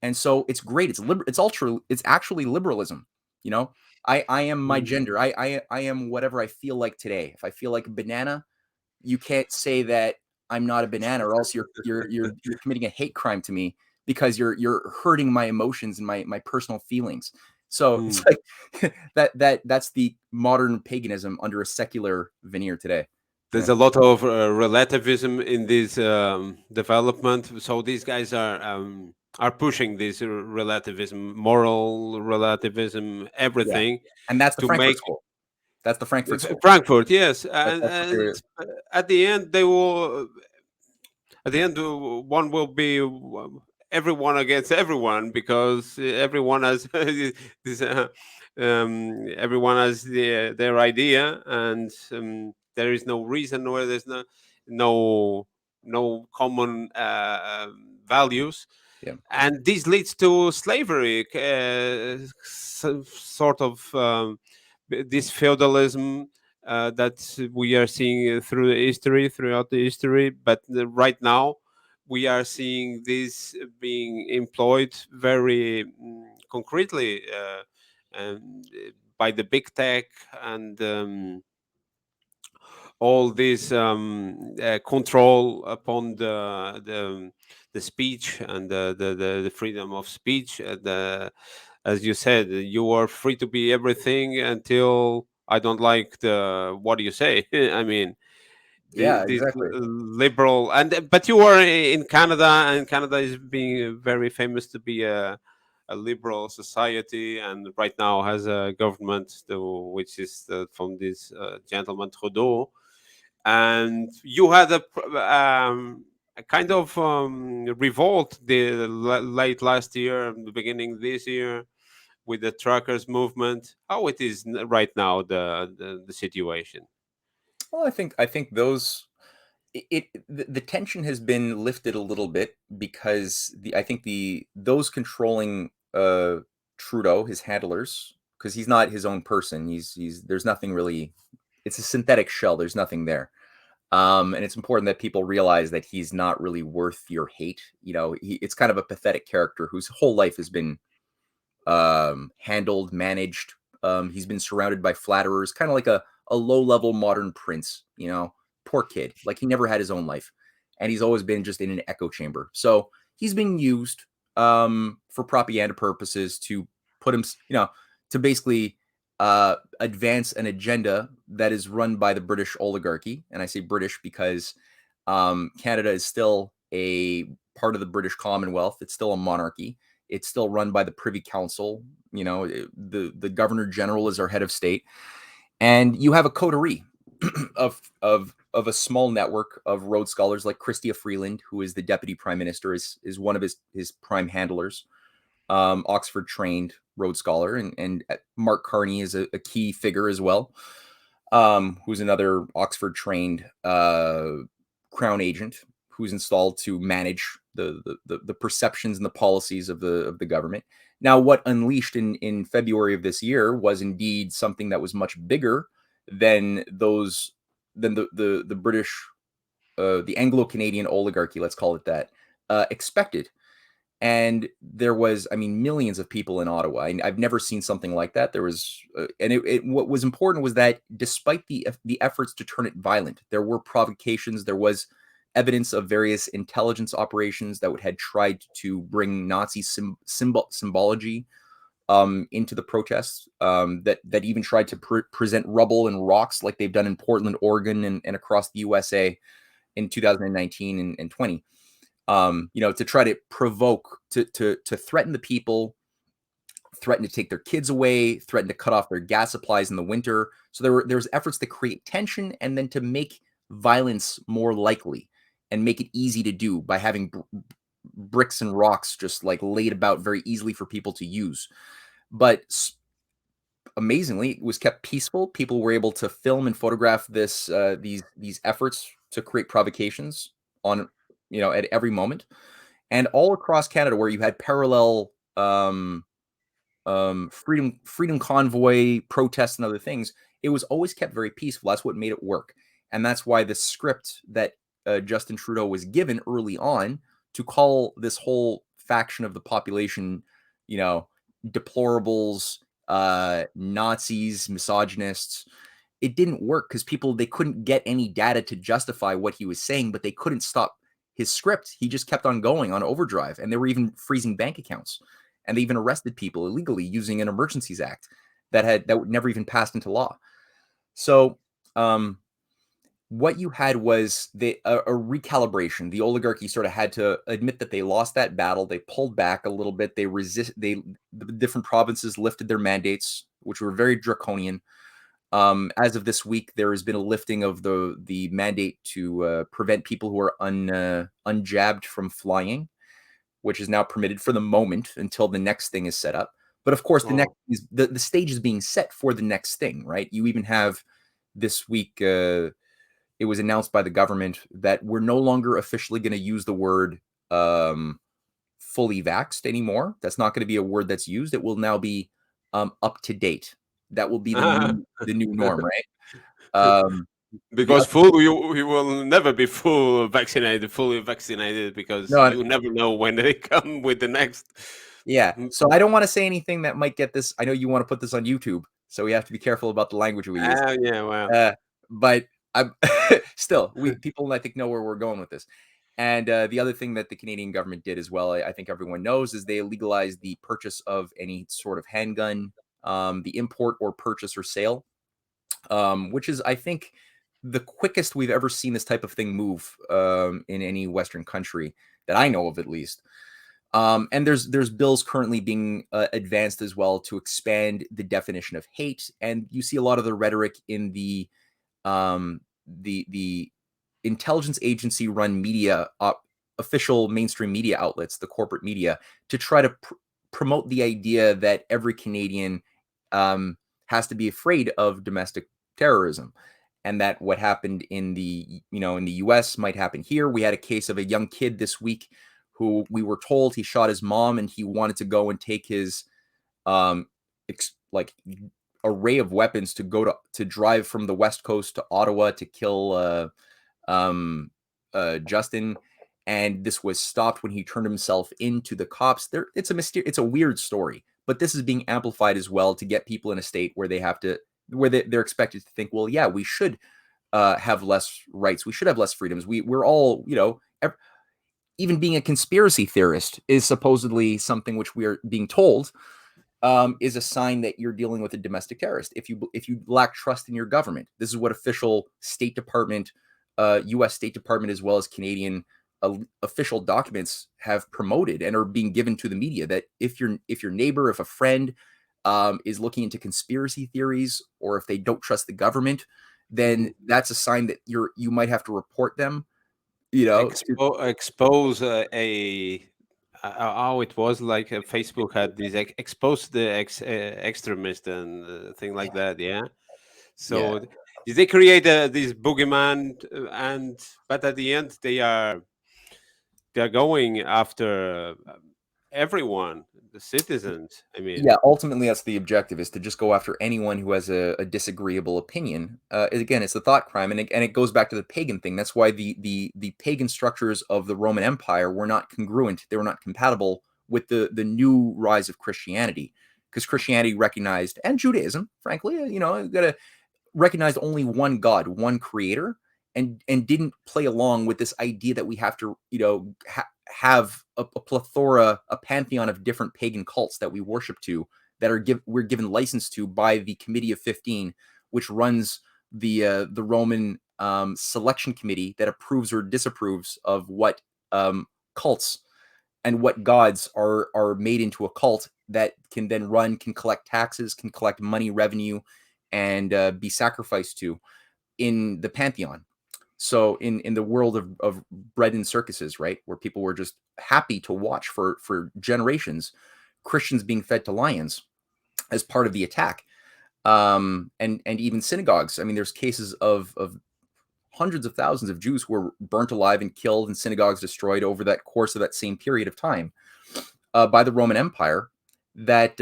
S2: And so it's great. It's actually liberalism. You know, I am my gender. I am whatever I feel like today. If I feel like a banana, you can't say that I'm not a banana, or else you're committing a hate crime to me, because you're hurting my emotions and my personal feelings. So it's like that's the modern paganism under a secular veneer today.
S1: There's a lot of relativism in this development. So these guys are pushing this relativism, moral relativism, everything.
S2: Yeah. And that's the Frankfurt School. That's the Frankfurt School.
S1: Frankfurt, yes. And at the end, they will. At the end, one will be everyone against everyone, because everyone has this. Everyone has their idea, and there is no reason where there's no common values.
S2: Yeah.
S1: And this leads to slavery, sort of this feudalism that we are seeing throughout the history. But right now, we are seeing this being employed very concretely by the big tech and all this control upon the speech and the freedom of speech. As you said, you are free to be everything until I don't like what you say. I mean,
S2: yeah,
S1: this
S2: exactly.
S1: liberal, but you are in Canada, and Canada is being very famous to be a liberal society, and right now has a government which is from this gentleman Trudeau. And you had a kind of revolt late last year and the beginning this year with the truckers movement. How it is right now, the situation?
S2: Well, I think those the tension has been lifted a little bit, because I think those controlling Trudeau, his handlers, because he's not his own person. He's there's nothing really. It's a synthetic shell. There's nothing there. And it's important that people realize that he's not really worth your hate. It's kind of a pathetic character whose whole life has been handled, managed. He's been surrounded by flatterers, kind of like a low-level modern prince. Poor kid. Like, he never had his own life, and he's always been just in an echo chamber. So he's being used for propaganda purposes to put him, to basically advance an agenda that is run by the British oligarchy. And I say British because Canada is still a part of the British Commonwealth. It's still a monarchy. It's still run by the Privy Council. The Governor General is our head of state, and you have a coterie of a small network of Rhodes Scholars, like Chrystia Freeland, who is the Deputy Prime Minister, is one of his prime handlers. Oxford trained Rhodes Scholar, and Mark Carney is a key figure as well, who's another Oxford trained Crown agent who's installed to manage the perceptions and the policies of the government. Now, what unleashed in February of this year was indeed something that was much bigger than the British, the Anglo-Canadian oligarchy, let's call it that, expected. And there was, millions of people in Ottawa. I've never seen something like that. There was, what was important was that despite the efforts to turn it violent, there were provocations. There was evidence of various intelligence operations that had tried to bring Nazi symbology into the protests, that even tried to present rubble and rocks like they've done in Portland, Oregon, and across the USA in 2019 and 20. To try to provoke, to threaten the people, threaten to take their kids away, threaten to cut off their gas supplies in the winter. So there was efforts to create tension and then to make violence more likely and make it easy to do by having bricks and rocks just like laid about very easily for people to use. But amazingly, it was kept peaceful. People were able to film and photograph these efforts to create provocations on, at every moment. And all across Canada, where you had parallel freedom convoy protests and other things, it was always kept very peaceful. That's what made it work. And that's why the script that Justin Trudeau was given early on to call this whole faction of the population, deplorables, Nazis, misogynists, it didn't work because they couldn't get any data to justify what he was saying, but they couldn't stop his script. He just kept on going on overdrive, and they were even freezing bank accounts, and they even arrested people illegally using an Emergencies Act that never even passed into law. So what you had was a recalibration. The oligarchy sort of had to admit that they lost that battle. They pulled back a little bit. The different provinces lifted their mandates, which were very draconian. As of this week, there has been a lifting of the mandate to prevent people who are unjabbed from flying, which is now permitted for the moment until the next thing is set up. But of course, the stage is being set for the next thing, right? You even have this week, it was announced by the government that we're no longer officially going to use the word fully vaxxed anymore. That's not going to be a word that's used. It will now be up to date. That will be the new norm, right?
S1: Because we will never be fully vaccinated, because you never know when they come with the next.
S2: Yeah. So I don't want to say anything that might get this. I know you want to put this on YouTube, so we have to be careful about the language we use.
S1: Yeah, wow.
S2: But I'm still, people I think know where we're going with this. And the other thing that the Canadian government did as well, I think everyone knows, is they legalized the purchase of any sort of handgun, the import or purchase or sale, which is, I think, the quickest we've ever seen this type of thing move in any Western country that I know of, at least. And there's bills currently being advanced as well to expand the definition of hate, and you see a lot of the rhetoric in the intelligence agency run media, official mainstream media outlets, the corporate media, to try to promote the idea that every Canadian has to be afraid of domestic terrorism, and that what happened in the US might happen here. We had a case of a young kid this week who we were told he shot his mom, and he wanted to go and take his array of weapons to go to drive from the West Coast to Ottawa to kill Justin, and this was stopped when he turned himself into the cops. It's a weird story, but this is being amplified as well to get people in a state where they're expected to think, well, yeah, we should have less rights, we should have less freedoms. We're all, even being a conspiracy theorist is supposedly something which we are being told is a sign that you're dealing with a domestic terrorist. If you lack trust in your government, this is what official State Department, U.S. State Department, as well as Canadian official documents have promoted and are being given to the media. That if your neighbor, if a friend is looking into conspiracy theories, or if they don't trust the government, then that's a sign that you might have to report them.
S1: Expose how it was like Facebook had this expose the extremist and thing like that. Yeah. So they create this boogeyman, but at the end they're going after everyone, the citizens. I mean,
S2: yeah, ultimately that's the objective, is to just go after anyone who has a disagreeable opinion. Again, it's the thought crime, and it goes back to the pagan thing. That's why the pagan structures of the Roman Empire were not congruent. They were not compatible with the new rise of Christianity, because Christianity recognized, and Judaism, frankly, recognized only one God, one creator, and didn't play along with this idea that we have to, have a plethora, a pantheon of different pagan cults that we worship to, that we're given license to by the Committee of 15, which runs the Roman selection committee that approves or disapproves of what cults and what gods are made into a cult that can then can collect taxes, can collect money revenue, and be sacrificed to in the pantheon. So in the world of bread and circuses, right, where people were just happy to watch for generations, Christians being fed to lions as part of the attack, and even synagogues. I mean, there's cases of hundreds of thousands of Jews who were burnt alive and killed, and synagogues destroyed over that course of that same period of time by the Roman Empire, that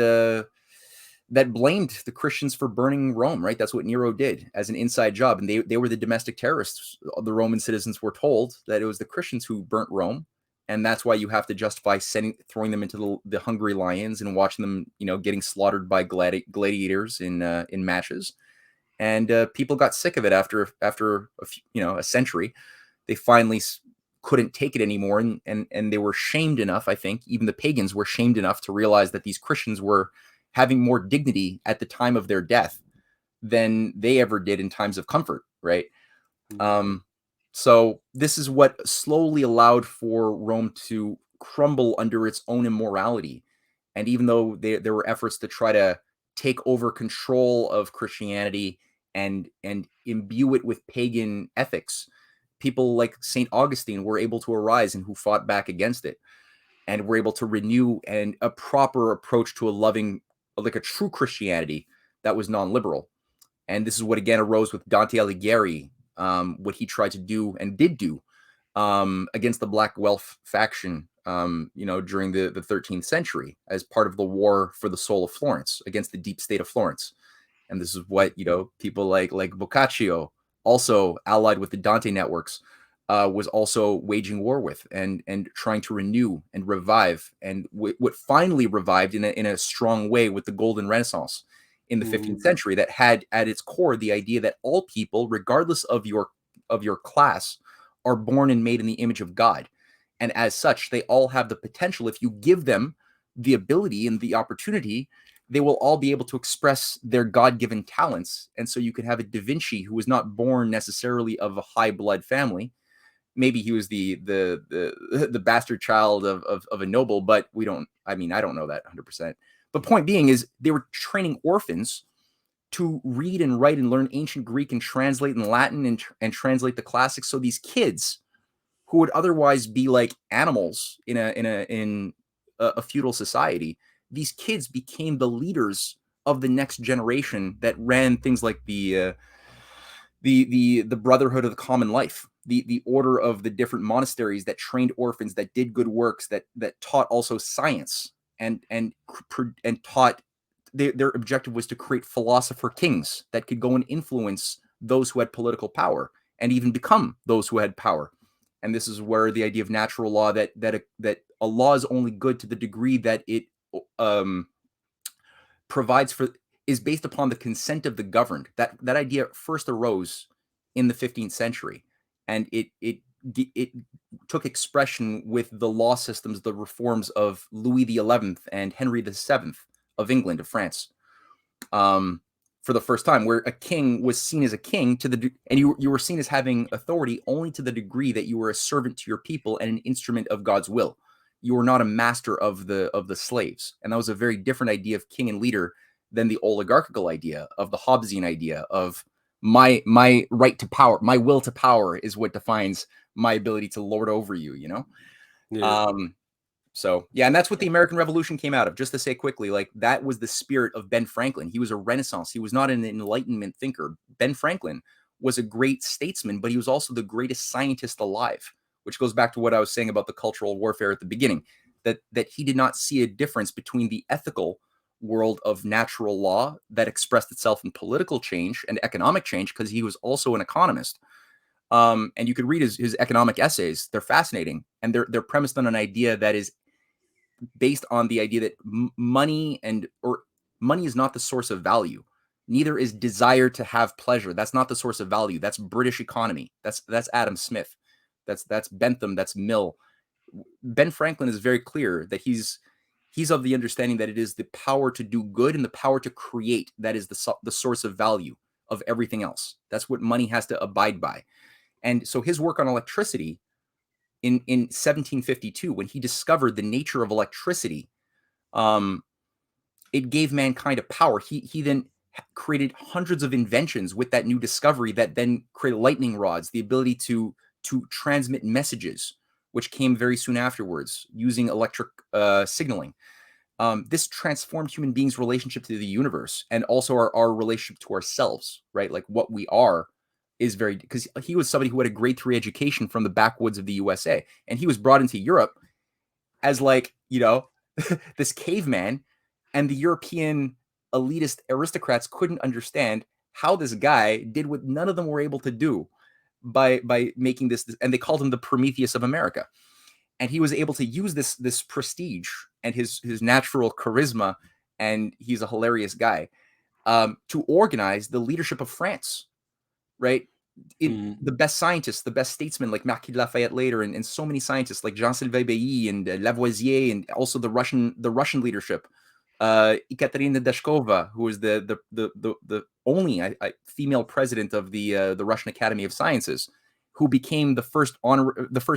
S2: blamed the Christians for burning Rome, right? That's what Nero did as an inside job. And they were the domestic terrorists. The Roman citizens were told that it was the Christians who burnt Rome. And that's why you have to justify throwing them into the hungry lions and watching them, getting slaughtered by gladiators in matches. And people got sick of it after a century. They finally couldn't take it anymore. And they were shamed enough, I think, even the pagans were shamed enough to realize that these Christians were having more dignity at the time of their death than they ever did in times of comfort, right? So this is what slowly allowed for Rome to crumble under its own immorality. And even though there were efforts to try to take over control of Christianity and imbue it with pagan ethics, people like St. Augustine were able to arise and who fought back against it, and were able to renew and a proper approach to like a true Christianity that was non-liberal. And this is what again arose with Dante Alighieri, what he tried to do and did do against the Black Wealth faction, during the 13th century as part of the war for the soul of Florence against the deep state of Florence. And this is what, people like Boccaccio, also allied with the Dante networks, was also waging war with and trying to renew and revive, and what finally revived in a strong way with the Golden Renaissance in the 15th century, that had at its core the idea that all people, regardless of your class, are born and made in the image of God. And as such, they all have the potential, if you give them the ability and the opportunity, they will all be able to express their God-given talents. And so you could have a Da Vinci who was not born necessarily of a high blood family. Maybe he was the bastard child of a noble, but I don't know that 100%. But point being is they were training orphans to read and write and learn ancient Greek and translate in Latin and translate the classics. So these kids who would otherwise be like animals in a feudal society, these kids became the leaders of the next generation that ran things like the Brotherhood of the Common Life, the order of the different monasteries that trained orphans, that did good works, that taught also science and taught. Their objective was to create philosopher kings that could go and influence those who had political power. and even become those who had power. And this is where the idea of natural law, that a law is only good to the degree that it provides for, is based upon the consent of the governed. That idea first arose in the 15th century, and it took expression with the law systems, the reforms of Louis XI and Henry VII of England, of France, for the first time, where a king was seen as a king and you were seen as having authority only to the degree that you were a servant to your people and an instrument of God's will. You were not a master of the slaves, and that was a very different idea of king and leader than the oligarchical idea, of the Hobbesian idea of my right to power, my will to power is what defines my ability to lord over you, you know?
S1: Yeah.
S2: So, yeah, and that's what the American Revolution came out of. Just to say quickly, like, that was the spirit of Ben Franklin. He was a Renaissance. He was not an Enlightenment thinker. Ben Franklin was a great statesman, but he was also the greatest scientist alive, which goes back to what I was saying about the cultural warfare at the beginning, that he did not see a difference between the ethical world of natural law that expressed itself in political change and economic change, because he was also an economist. And you could read his economic essays. They're fascinating, and they're premised on an idea that is based on the idea that money is not the source of value. Neither is desire to have pleasure. That's not the source of value. That's British economy. That's Adam Smith. That's Bentham. That's Mill. Ben Franklin is very clear that he's of the understanding that it is the power to do good and the power to create that is the source of value of everything else. That's what money has to abide by. And so his work on electricity in 1752, when he discovered the nature of electricity, it gave mankind a power. He then created hundreds of inventions with that new discovery that then created lightning rods, the ability to transmit messages, which came very soon afterwards using electric signaling. This transformed human beings' relationship to the universe, and also our relationship to ourselves, right? Like, what we are is very, because he was somebody who had a grade 3 education from the backwoods of the USA, and he was brought into Europe as, like, you know, this caveman, and the European elitist aristocrats couldn't understand how this guy did what none of them were able to do by making this, and they called him the Prometheus of America. And he was able to use this prestige and his natural charisma, and he's a hilarious guy, to organize the leadership of France, right? The best scientists, the best statesmen like Marquis de Lafayette later, and so many scientists like Jean-Sylvain Bailly and Lavoisier, and also the Russian leadership, Ekaterina Dashkova, who was the only female president of the Russian Academy of Sciences, who became the first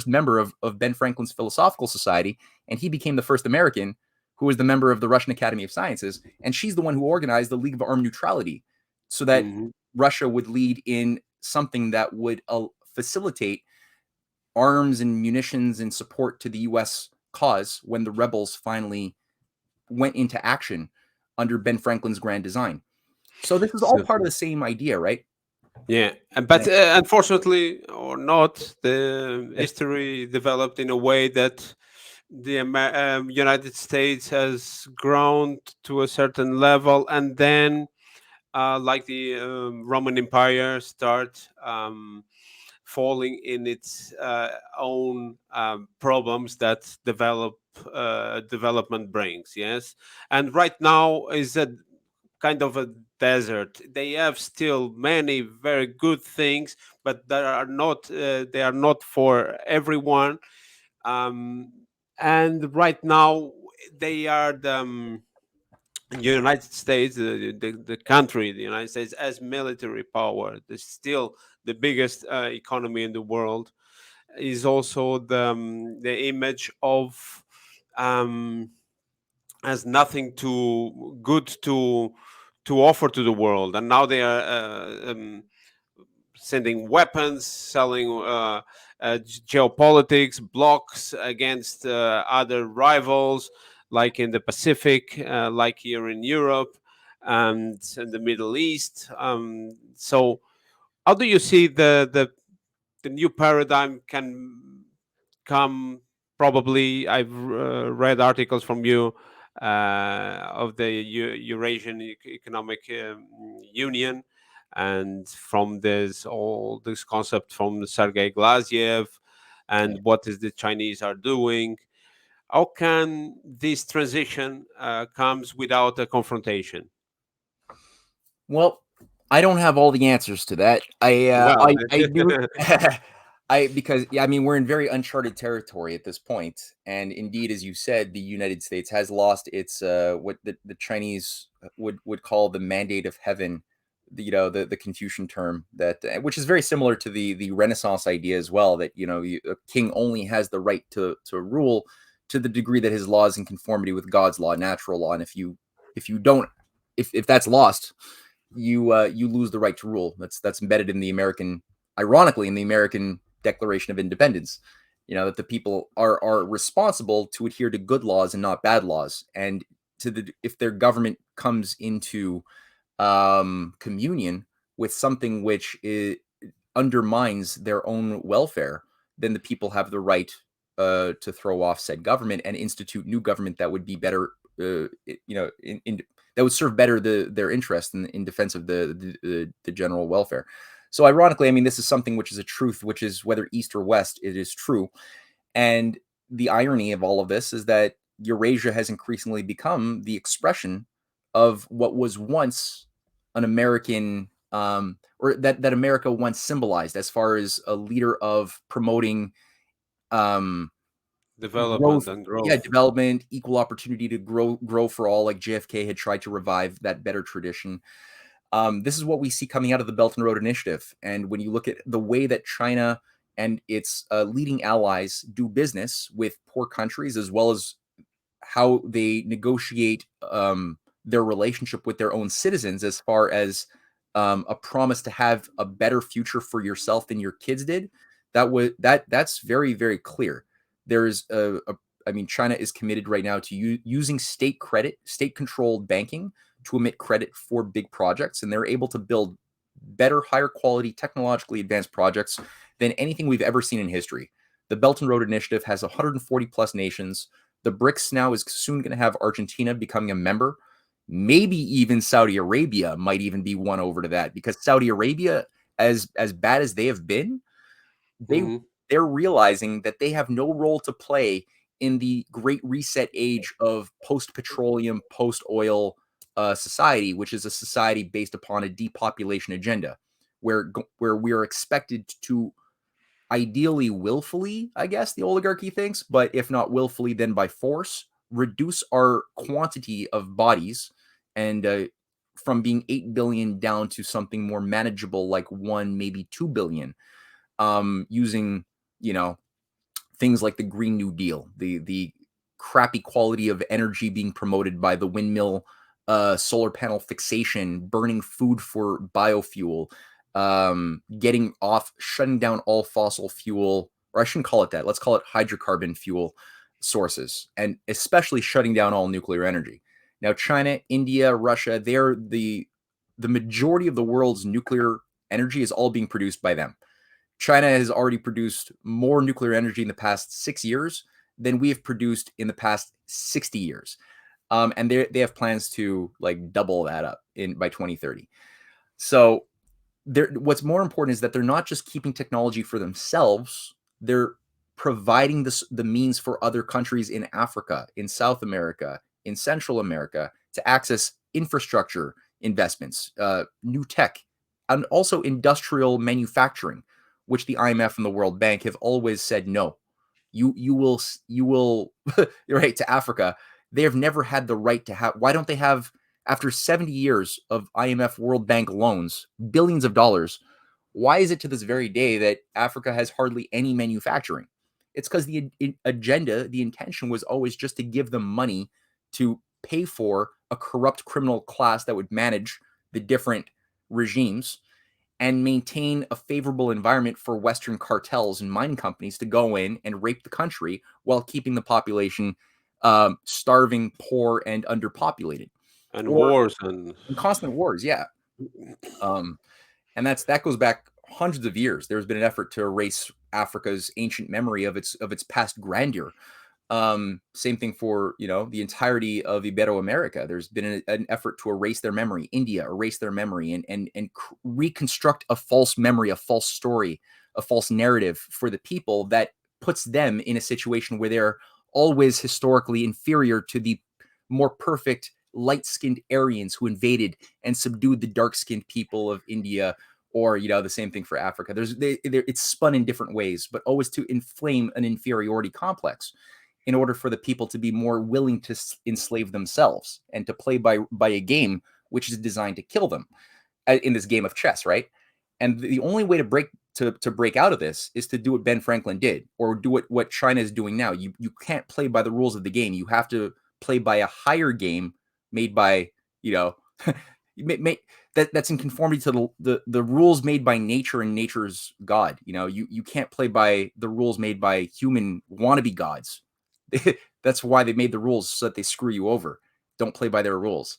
S2: member of Ben Franklin's Philosophical Society, and he became the first American who was the member of the Russian Academy of Sciences, and she's the one who organized the League of Armed Neutrality, so that Russia would lead in something that would facilitate arms and munitions and support to the U.S. cause when the rebels finally went into action under Ben Franklin's grand design. So this is all part of the same idea, right?
S1: Yeah, but unfortunately or not, the history developed in a way that the United States has grown to a certain level, and then, like the Roman Empire, start falling in its own problems that development brings. Yes, and right now is a kind of a desert. They have still many very good things, but they are not for everyone. And right now they are the United States, the country, the United States, as military power. It's still the biggest economy in the world. Is also the image of has nothing to good to offer to the world, and now they are sending weapons, selling geopolitics, blocks against other rivals, like in the Pacific, like here in Europe, and in the Middle East. So, how do you see the new paradigm can come? Probably, I've read articles from you of the Eurasian Economic Union. and from this all this concept from Sergei Glaziev, and what is the Chinese are doing. How can this transition comes without a confrontation?
S2: Well, I don't have all the answers to that.
S1: Well,
S2: I do. Because yeah, I mean we're in very uncharted territory at this point, and indeed, as you said, the United States has lost its what the Chinese would call the mandate of heaven, the Confucian term that which is very similar to the Renaissance idea as well, that a king only has the right to rule to the degree that his law is in conformity with God's law, natural law, and if you don't if that's lost, you lose the right to rule. That's embedded in the American, ironically, in the American Declaration of Independence. That the people are responsible to adhere to good laws and not bad laws, and if their government comes into communion with something which undermines their own welfare, then the people have the right to throw off said government and institute new government that would be better, that would serve better their interest in defense of the general welfare. So ironically, I mean, this is something which is a truth, which is whether east or west, it is true. And the irony of all of this is that Eurasia has increasingly become the expression of what was once an American, or that America once symbolized as far as a leader of promoting
S1: development
S2: growth,
S1: and
S2: yeah,
S1: growth.
S2: development, equal opportunity to grow for all, like JFK had tried to revive that better tradition. This is what we see coming out of the Belt and Road Initiative. And when you look at the way that China and its leading allies do business with poor countries, as well as how they negotiate their relationship with their own citizens, as far as a promise to have a better future for yourself than your kids did, that's very, very clear. There's I mean, China is committed right now to using state credit, state-controlled banking to emit credit for big projects, and they're able to build better, higher quality, technologically advanced projects than anything we've ever seen in history. The Belt and Road Initiative has 140 plus nations. The BRICS now is soon going to have Argentina becoming a member. Maybe even Saudi Arabia might even be won over to that, because Saudi Arabia, as bad as they have been,
S1: Mhm.
S2: they're realizing that they have no role to play in the great reset age of post-petroleum, post-oil society, which is a society based upon a depopulation agenda, where we are expected to ideally willfully, I guess the oligarchy thinks, but if not willfully, then by force, reduce our quantity of bodies and from being 8 billion down to something more manageable, like 1, maybe 2 billion, using, things like the Green New Deal, the crappy quality of energy being promoted by the windmill, solar panel fixation, burning food for biofuel, shutting down all fossil fuel, or I shouldn't call it that. Let's call it hydrocarbon fuel sources, and especially shutting down all nuclear energy. Now, China, India, Russia, they're the majority of the world's nuclear energy is all being produced by them. China has already produced more nuclear energy in the past 6 years than we have produced in the past 60 years. And they have plans to like double that up by 2030. So what's more important is that they're not just keeping technology for themselves, they're providing the means for other countries in Africa, in South America, in Central America to access infrastructure investments, new tech, and also industrial manufacturing, which the IMF and the World Bank have always said no. You will right, to Africa. They have never had the right to have. Why don't they have, after 70 years of IMF World Bank loans, billions of dollars? Why is it to this very day that Africa has hardly any manufacturing? It's because the agenda, the intention was always just to give them money to pay for a corrupt criminal class that would manage the different regimes and maintain a favorable environment for Western cartels and mining companies to go in and rape the country while keeping the population starving, poor, and underpopulated,
S1: And
S2: or
S1: wars and
S2: in constant wars. Yeah. And that goes back hundreds of years. There's been an effort to erase Africa's ancient memory of its past grandeur. Same thing for, the entirety of Ibero-America. There's been an effort to erase their memory. India erase their memory and reconstruct a false memory, a false story, a false narrative for the people that puts them in a situation where they're always historically inferior to the more perfect light-skinned Aryans who invaded and subdued the dark-skinned people of India, or the same thing for Africa. It's spun in different ways, but always to inflame an inferiority complex in order for the people to be more willing to enslave themselves and to play by a game which is designed to kill them in this game of chess, right? And the only way to break out of this is to do what Ben Franklin did, or do what China is doing now. You can't play by the rules of the game. You have to play by a higher game made by, that's in conformity to the rules made by nature and nature's God. You can't play by the rules made by human wannabe gods. That's why they made the rules, so that they screw you over. Don't play by their rules.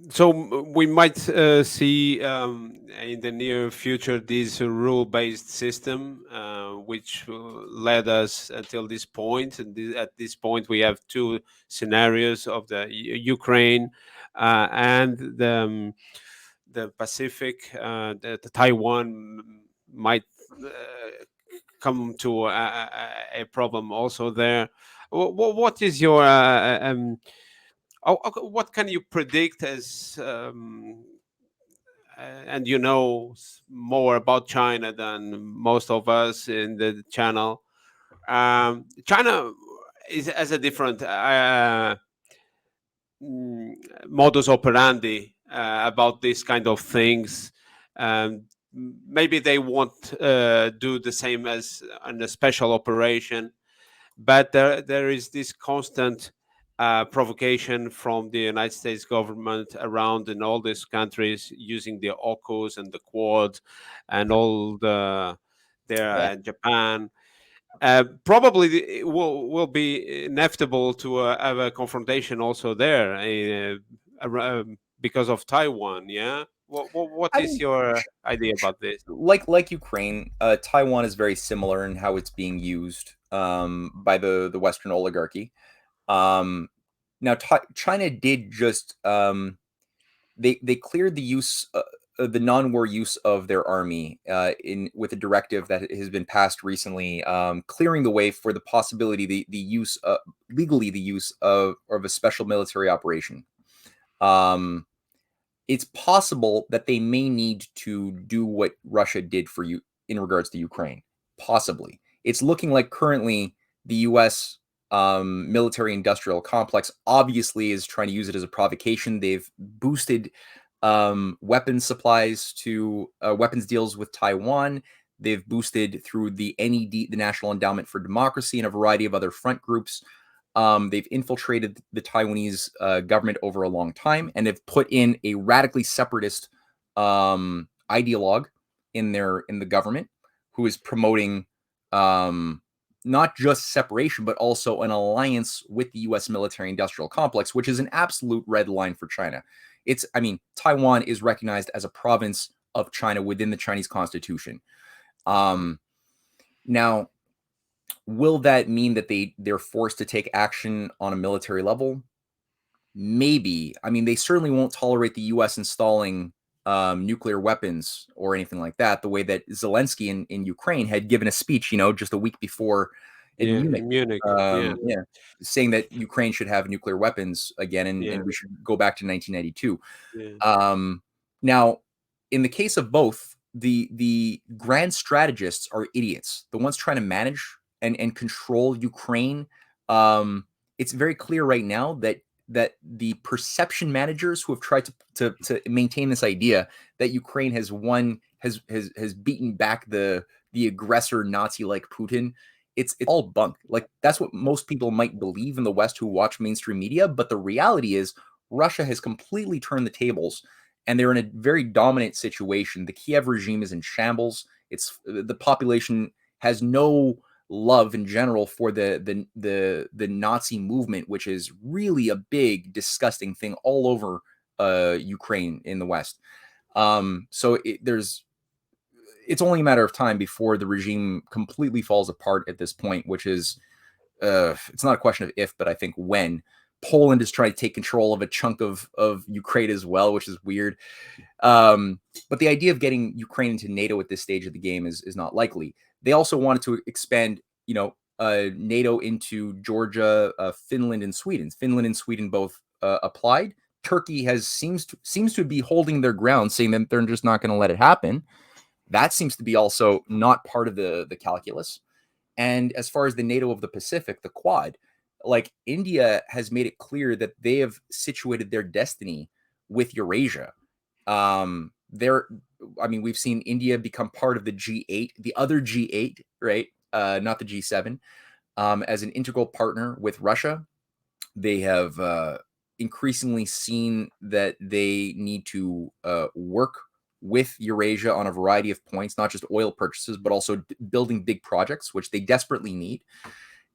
S1: So we might see in the near future this rule-based system, which led us until this point. And at this point, we have two scenarios of the Ukraine and the Pacific. The Taiwan might come to a problem also there. What is your what can you predict as and more about China than most of us in the channel? China has a different modus operandi about these kind of things. Maybe they won't do the same as in a special operation, but there is this constant provocation from the United States government around in all these countries, using the AUKUS and the Quad and all Japan. Probably it will be inevitable to have a confrontation also there because of Taiwan. Yeah. What is your idea about this?
S2: Like Ukraine, Taiwan is very similar in how it's being used by the Western oligarchy. Now, China did just they cleared the use the non-war use of their army with a directive that has been passed recently, clearing the way for the possibility the use legally the use of a special military operation. It's possible that they may need to do what Russia did for you in regards to Ukraine. Possibly. It's looking like currently the U.S. Military industrial complex obviously is trying to use it as a provocation. They've boosted weapons supplies to weapons deals with Taiwan. They've boosted through the NED, the National Endowment for Democracy, and a variety of other front groups. They've infiltrated the Taiwanese government over a long time, and have put in a radically separatist ideologue in the government, who is promoting not just separation, but also an alliance with the U.S. military-industrial complex, which is an absolute red line for China. Taiwan is recognized as a province of China within the Chinese constitution. Now, will that mean that they're forced to take action on a military level? Maybe. They certainly won't tolerate the U.S. installing nuclear weapons or anything like that, the way that Zelensky in Ukraine had given a speech, just a week before in Munich, saying that Ukraine should have nuclear weapons again, and we should go back to 1992. Now, in the case of both, the grand strategists are idiots. The ones trying to manage and control Ukraine. It's very clear right now that the perception managers who have tried to maintain this idea that Ukraine has won, has beaten back the aggressor Nazi like Putin, it's all bunk. Like, that's what most people might believe in the West who watch mainstream media, but the reality is Russia has completely turned the tables, and they're in a very dominant situation. The Kiev regime is in shambles. The population has no love in general for the Nazi movement, which is really a big, disgusting thing all over Ukraine in the West. So it's only a matter of time before the regime completely falls apart at this point, which is, it's not a question of if, but I think when. Poland is trying to take control of a chunk of Ukraine as well, which is weird. But the idea of getting Ukraine into NATO at this stage of the game is not likely. They also wanted to expand, NATO into Georgia, Finland, and Sweden. Finland and Sweden both applied. Turkey seems to be holding their ground, saying that they're just not going to let it happen. That seems to be also not part of the calculus. And as far as the NATO of the Pacific, the Quad, like India has made it clear that they have situated their destiny with Eurasia. We've seen India become part of the G8, the other G8, right? Not the G7, as an integral partner with Russia. They have increasingly seen that they need to work with Eurasia on a variety of points, not just oil purchases, but also building big projects, which they desperately need.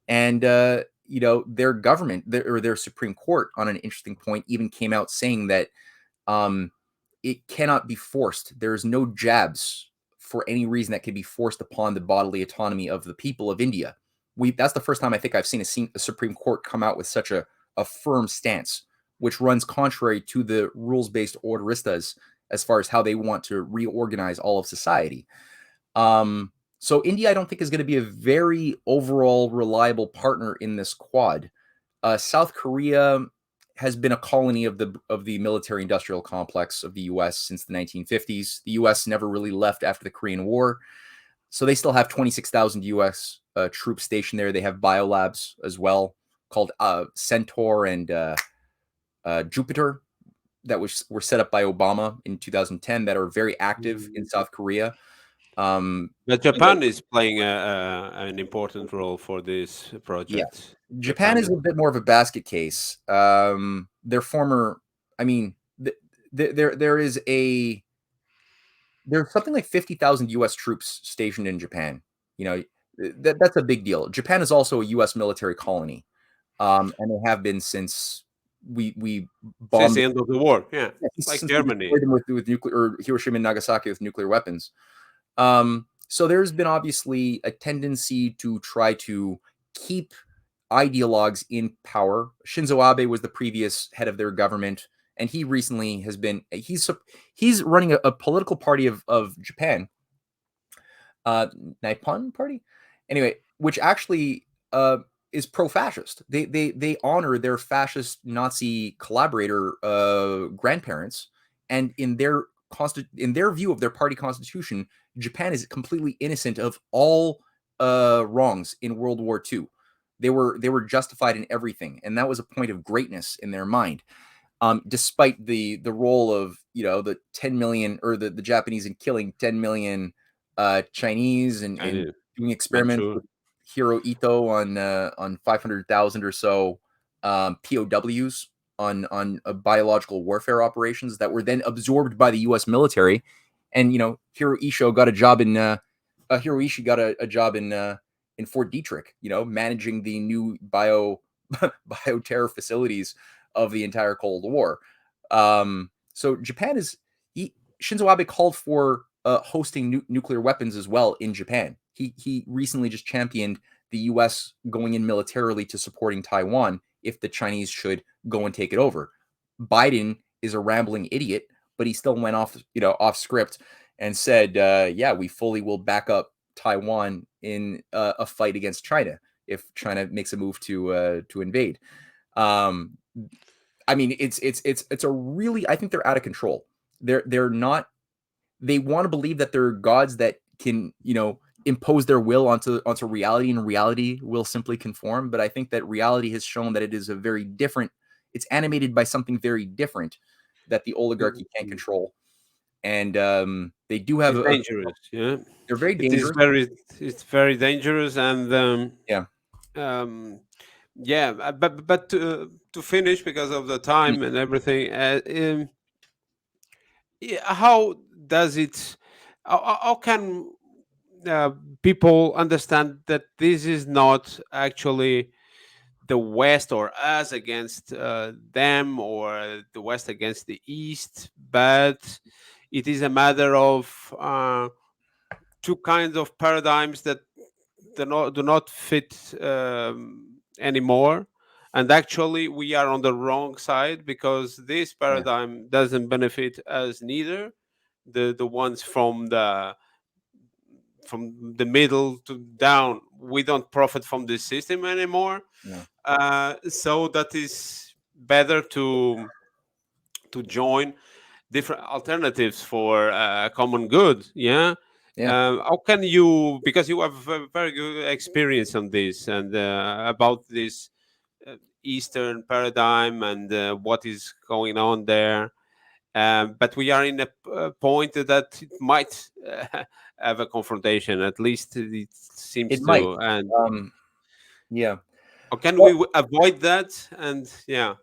S2: And their government, their Supreme Court, on an interesting point, even came out saying that it cannot be forced. There is no jabs for any reason that can be forced upon the bodily autonomy of the people of India. That's the first time I think I've seen a Supreme Court come out with such a firm stance, which runs contrary to the rules-based orderistas as far as how they want to reorganize all of society. So India, I don't think, is going to be a very overall reliable partner in this Quad. South Korea has been a colony of the military-industrial complex of the U.S. since the 1950s. The U.S. never really left after the Korean War, so they still have 26,000 U.S. Troops stationed there. They have biolabs as well called Centaur and Jupiter that were set up by Obama in 2010 that are very active in South Korea.
S1: But Japan is playing an important role for this project.
S2: Yeah. Japan is a bit more of a basket case. Their former, there's something like 50,000 U.S. troops stationed in Japan. That's a big deal. Japan is also a U.S. military colony, and they have been since we bombed
S1: since the end of the war. Yeah, like Germany
S2: with nuclear, or Hiroshima and Nagasaki with nuclear weapons. So there's been obviously a tendency to try to keep ideologues in power. Shinzo Abe was the previous head of their government, and he recently has been he's running a political party of Japan, Nippon Party, anyway, which actually is pro-fascist. They honor their fascist Nazi collaborator grandparents, and in their view of their party constitution, Japan is completely innocent of all wrongs in World War II. They were justified in everything, and that was a point of greatness in their mind. Despite the role of the 10 million, or the Japanese in killing 10 million Chinese and doing experiments with Hirohito on 500,000 or so POWs on biological warfare operations that were then absorbed by the U.S. military. And Hiroishi got a job in Fort Detrick, managing the new bioterror facilities of the entire Cold War. So Japan Shinzo Abe called for hosting nuclear weapons as well in Japan. He recently just championed the U.S. going in militarily to supporting Taiwan if the Chinese should go and take it over. Biden is a rambling idiot, but he still went off script and said, yeah, we fully will back up Taiwan in a fight against China if China makes a move to invade. It's a really, I think they're out of control. They're not. They want to believe that they're gods that can impose their will onto reality, and reality will simply conform. But I think that reality has shown that it is it's animated by something very different that the oligarchy can't control. And they do have
S1: dangerous. Yeah,
S2: they're very dangerous.
S1: It's very dangerous, and But to finish, because of the time and everything, how does it? How can people understand that this is not actually the West or us against them, or the West against the East, but it is a matter of two kinds of paradigms that do not fit anymore. And actually, we are on the wrong side, because this
S2: Yeah.
S1: paradigm doesn't benefit us neither. The ones from the middle to down, we don't profit from this system anymore.
S2: No.
S1: So that is better to join different alternatives for common good. Yeah.
S2: Yeah.
S1: How can you, because you have a very good experience on this and about this Eastern paradigm and what is going on there. But we are in a point that it might have a confrontation. At least it seems
S2: It might.
S1: to. And
S2: Yeah.
S1: how can we
S2: Well,
S1: avoid that? And yeah,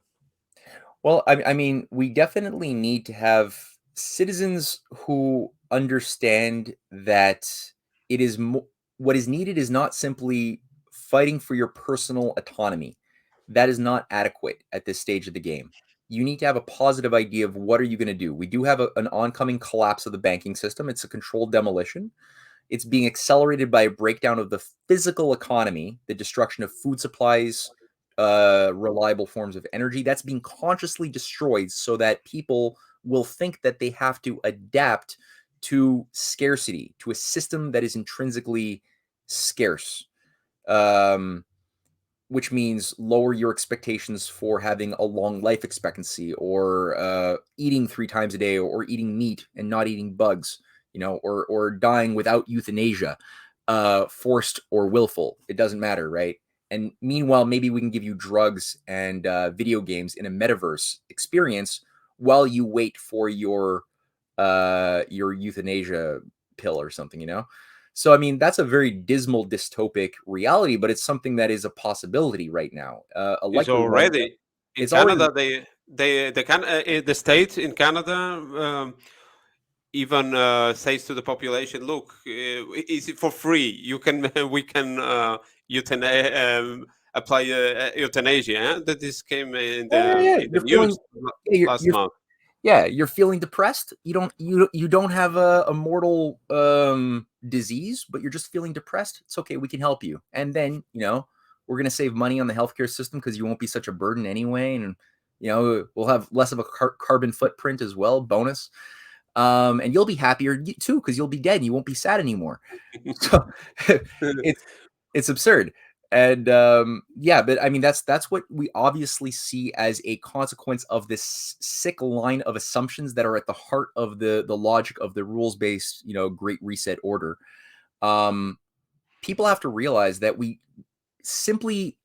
S2: well, I mean, we definitely need to have citizens who understand that it is what is needed is not simply fighting for your personal autonomy. That is not adequate at this stage of the game. You need to have a positive idea of what are you going to do. We do have an oncoming collapse of the banking system. It's a controlled demolition. It's being accelerated by a breakdown of the physical economy, the destruction of food supplies, reliable forms of energy. That's being consciously destroyed so that people will think that they have to adapt to scarcity, to a system that is intrinsically scarce, which means lower your expectations for having a long life expectancy, or eating 3 times a day, or eating meat and not eating bugs, or dying without euthanasia, forced or willful. It doesn't matter, right? And meanwhile, maybe we can give you drugs and video games in a metaverse experience while you wait for your euthanasia pill or something. So, I mean, that's a very dismal, dystopic reality, but it's something that is a possibility right now. A
S1: it's
S2: likely one.
S1: already in
S2: It's already,
S1: Canada. The state in Canada even says to the population, "Look, is it for free? You can we can apply euthanasia." That this came
S2: yeah.
S1: in the
S2: You're feeling,
S1: news
S2: yeah,
S1: last month.
S2: yeah, you're feeling depressed. You don't have a mortal disease, but you're just feeling depressed. It's okay. We can help you. And then, we're going to save money on the healthcare system because you won't be such a burden anyway. And, we'll have less of a carbon footprint as well. Bonus. And you'll be happier too, because you'll be dead and you won't be sad anymore. So it's it's absurd. And yeah, but I mean, that's what we obviously see as a consequence of this sick line of assumptions that are at the heart of the logic of the rules-based, Great Reset order. People have to realize that we simply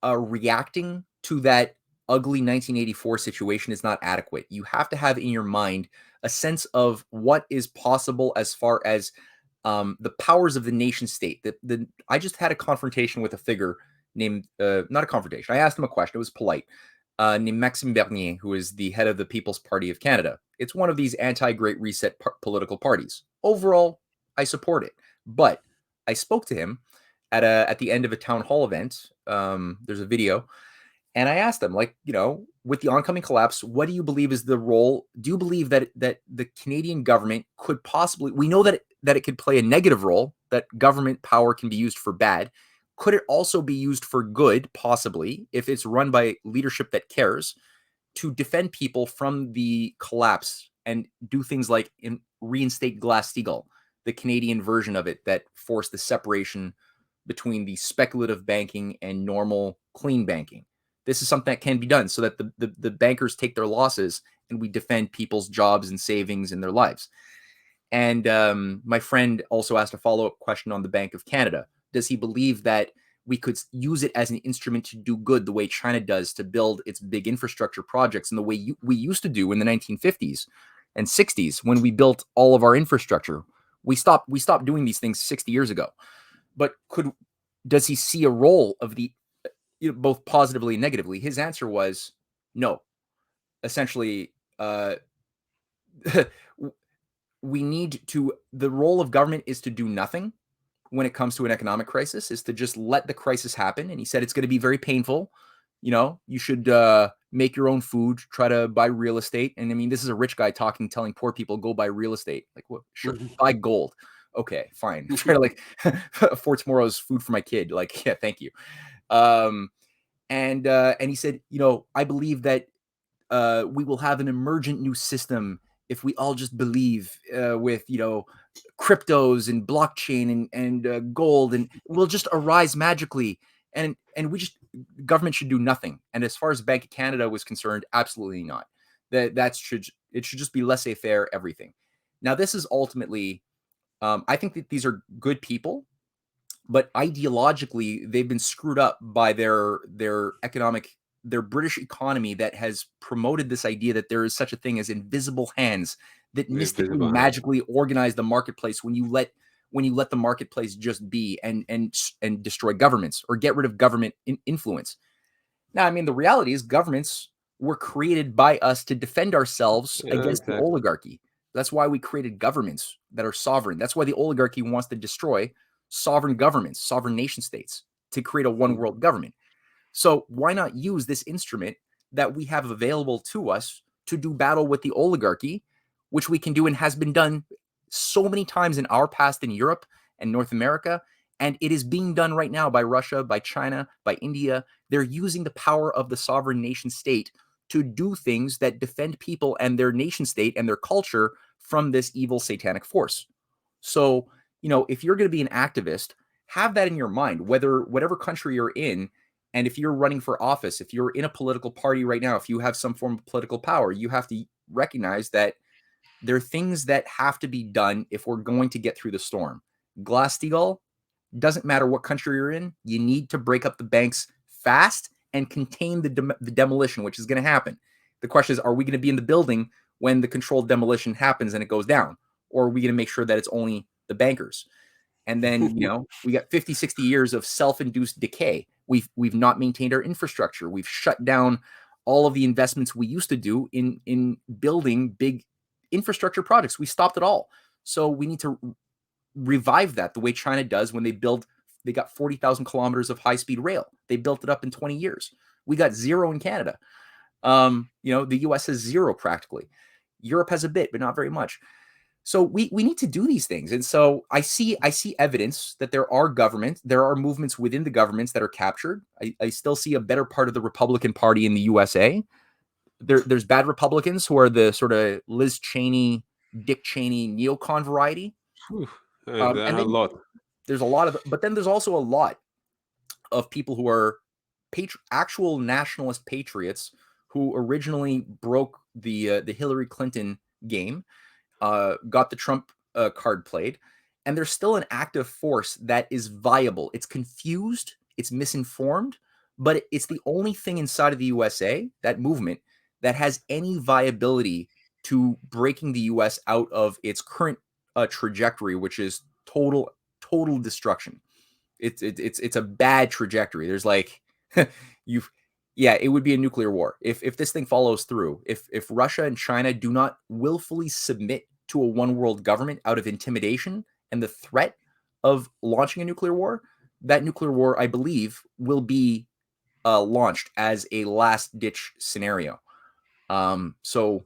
S2: reacting to that ugly 1984 situation is not adequate. You have to have in your mind a sense of what is possible as far as the powers of the nation state. I just had a confrontation with a figure named, not a confrontation. I asked him a question. It was polite. Named Maxime Bernier, who is the head of the People's Party of Canada. It's one of these anti-Great Reset political parties. Overall, I support it. But I spoke to him at the end of a town hall event. There's a video, and I asked them, like, with the oncoming collapse, what do you believe is the role? Do you believe that the Canadian government could possibly? We know that it could play a negative role. That government power can be used for bad. Could it also be used for good, possibly, if it's run by leadership that cares, to defend people from the collapse and do things like reinstate Glass-Steagall, the Canadian version of it that forced the separation between the speculative banking and normal clean banking? This is something that can be done so that the bankers take their losses and we defend people's jobs and savings and their lives. And my friend also asked a follow-up question on the Bank of Canada. Does he believe that we could use it as an instrument to do good the way China does to build its big infrastructure projects in the way we used to do in the 1950s and 60s when we built all of our infrastructure? We stopped doing these things 60 years ago. But does he see a role of the both positively and negatively? His answer was no. Essentially, the role of government is to do nothing when it comes to an economic crisis, is to just let the crisis happen. And he said it's going to be very painful. You should make your own food, try to buy real estate. And I mean, this is a rich guy talking, telling poor people, go buy real estate. Like, what? Sure, buy gold. Okay, fine. Try to like afford tomorrow's food for my kid. Like, yeah, thank you. Um, and he said, I believe that we will have an emergent new system if we all just believe with cryptos and blockchain and gold, and we'll just arise magically. And we just government should do nothing. And as far as Bank of Canada was concerned, absolutely not. It should just be laissez-faire everything. Now, this is ultimately, I think that these are good people, but ideologically they've been screwed up by their British economy that has promoted this idea that there is such a thing as invisible hands that mystically
S1: Invisible hand.
S2: magically organize the marketplace when you let the marketplace just be and destroy governments or get rid of government influence. Now, I mean, the reality is governments were created by us to defend ourselves
S1: Yeah,
S2: against the
S1: exactly.
S2: oligarchy. That's why we created governments that are sovereign. That's why the oligarchy wants to destroy sovereign governments, sovereign nation states, to create a one world government. So why not use this instrument that we have available to us to do battle with the oligarchy, which we can do and has been done so many times in our past in Europe and North America. And it is being done right now by Russia, by China, by India. They're using the power of the sovereign nation state to do things that defend people and their nation state and their culture from this evil satanic force. So, if you're going to be an activist, have that in your mind, whatever country you're in. And if you're running for office, if you're in a political party right now, if you have some form of political power, you have to recognize that there are things that have to be done if we're going to get through the storm. Glass-Steagall, doesn't matter what country you're in, you need to break up the banks fast and contain the demolition, which is going to happen. The question is, are we going to be in the building when the controlled demolition happens and it goes down? Or are we going to make sure that it's only the bankers? And then, we got 50, 60 years of self-induced decay. We've not maintained our infrastructure. We've shut down all of the investments we used to do in building big infrastructure projects. We stopped it all. So we need to revive that the way China does when they got 40,000 kilometers of high-speed rail. They built it up in 20 years. We got zero in Canada. The US has zero practically. Europe has a bit, but not very much. So we need to do these things. And so I see evidence that there are movements within the governments that are captured. I still see a better part of the Republican Party in the USA. There's bad Republicans who are the sort of Liz Cheney, Dick Cheney neocon variety. And
S1: A
S2: then
S1: lot.
S2: there's a lot of, but then there's also a lot of people who are actual nationalist patriots who originally broke the Hillary Clinton game, got the Trump card played, and there's still an active force that is viable. It's confused, it's misinformed, but it's the only thing inside of the USA, that movement, that has any viability to breaking the US out of its current trajectory, which is total destruction. It's a bad trajectory. There's like it would be a nuclear war if this thing follows through. If Russia and China do not willfully submit to a one world government out of intimidation and the threat of launching a nuclear war, that nuclear war, I believe, will be launched as a last ditch scenario. So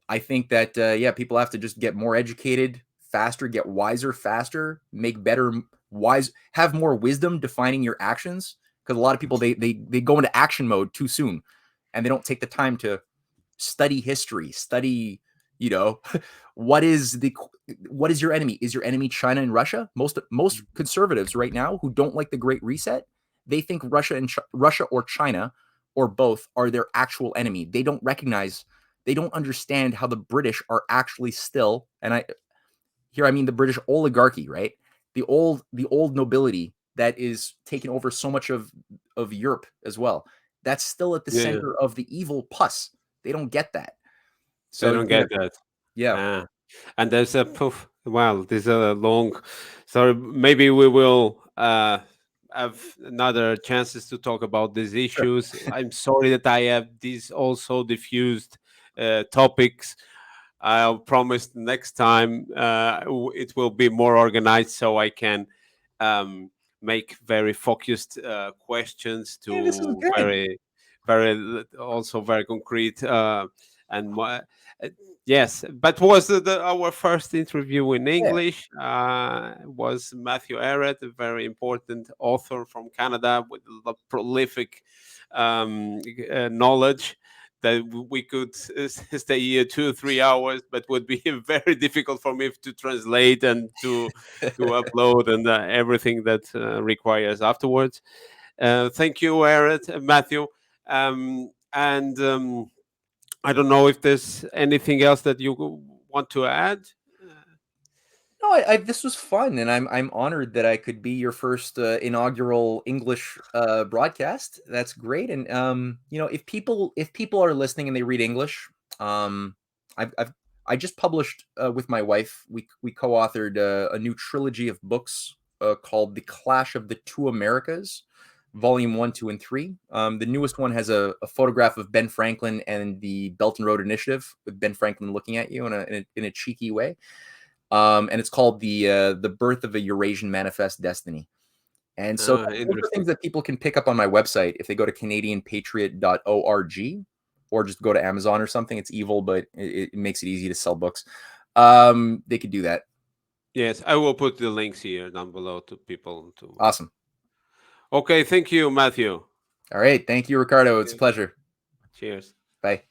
S2: I think that people have to just get more educated faster, get wiser faster, make better have more wisdom defining your actions, because a lot of people they go into action mode too soon and they don't take the time to study history, study what is your enemy? Is your enemy China and Russia? Most conservatives right now who don't like the Great Reset, they think Russia or China or both are their actual enemy. They don't understand how the British are actually still, and I mean the British oligarchy, right? The old nobility that is taking over so much of Europe as well. That's still at the center of the evil pus. They don't get that.
S1: So
S2: So
S1: I don't get that.
S2: yeah.
S1: And there's a poof. Well, there's a long. So maybe we will have another chances to talk about these issues. I'm sorry that I have these also diffused topics. I'll promise next time it will be more organized, so I can make very focused questions
S2: Hey, this is
S1: to
S2: good.
S1: very, also very concrete and yes, but was our first interview in English. Was Matthew Ehret, a very important author from Canada with prolific knowledge that we could stay here 2 or 3 hours, but would be very difficult for me to translate and to upload and everything that requires afterwards. Thank you, Matthew. And I don't know if there's anything else that you want to add.
S2: No, this was fun, and I'm honored that I could be your first inaugural English broadcast. That's great, and if people are listening and they read English, I just published with my wife. We co-authored a new trilogy of books called "The Clash of the Two Americas," Volume 1, 2, and 3. The newest one has a photograph of Ben Franklin and the Belt and Road Initiative, with Ben Franklin looking at you in a cheeky way. And it's called the Birth of a Eurasian Manifest Destiny. And so those are things that people can pick up on my website if they go to canadianpatriot.org or just go to Amazon or something. It's evil, but it makes it easy to sell books. They could do that.
S1: Yes, I will put the links here down below to people.
S2: Awesome.
S1: Okay, thank you, Matthew.
S2: All right, thank you, Ricardo. It's a pleasure.
S1: Cheers.
S2: Bye.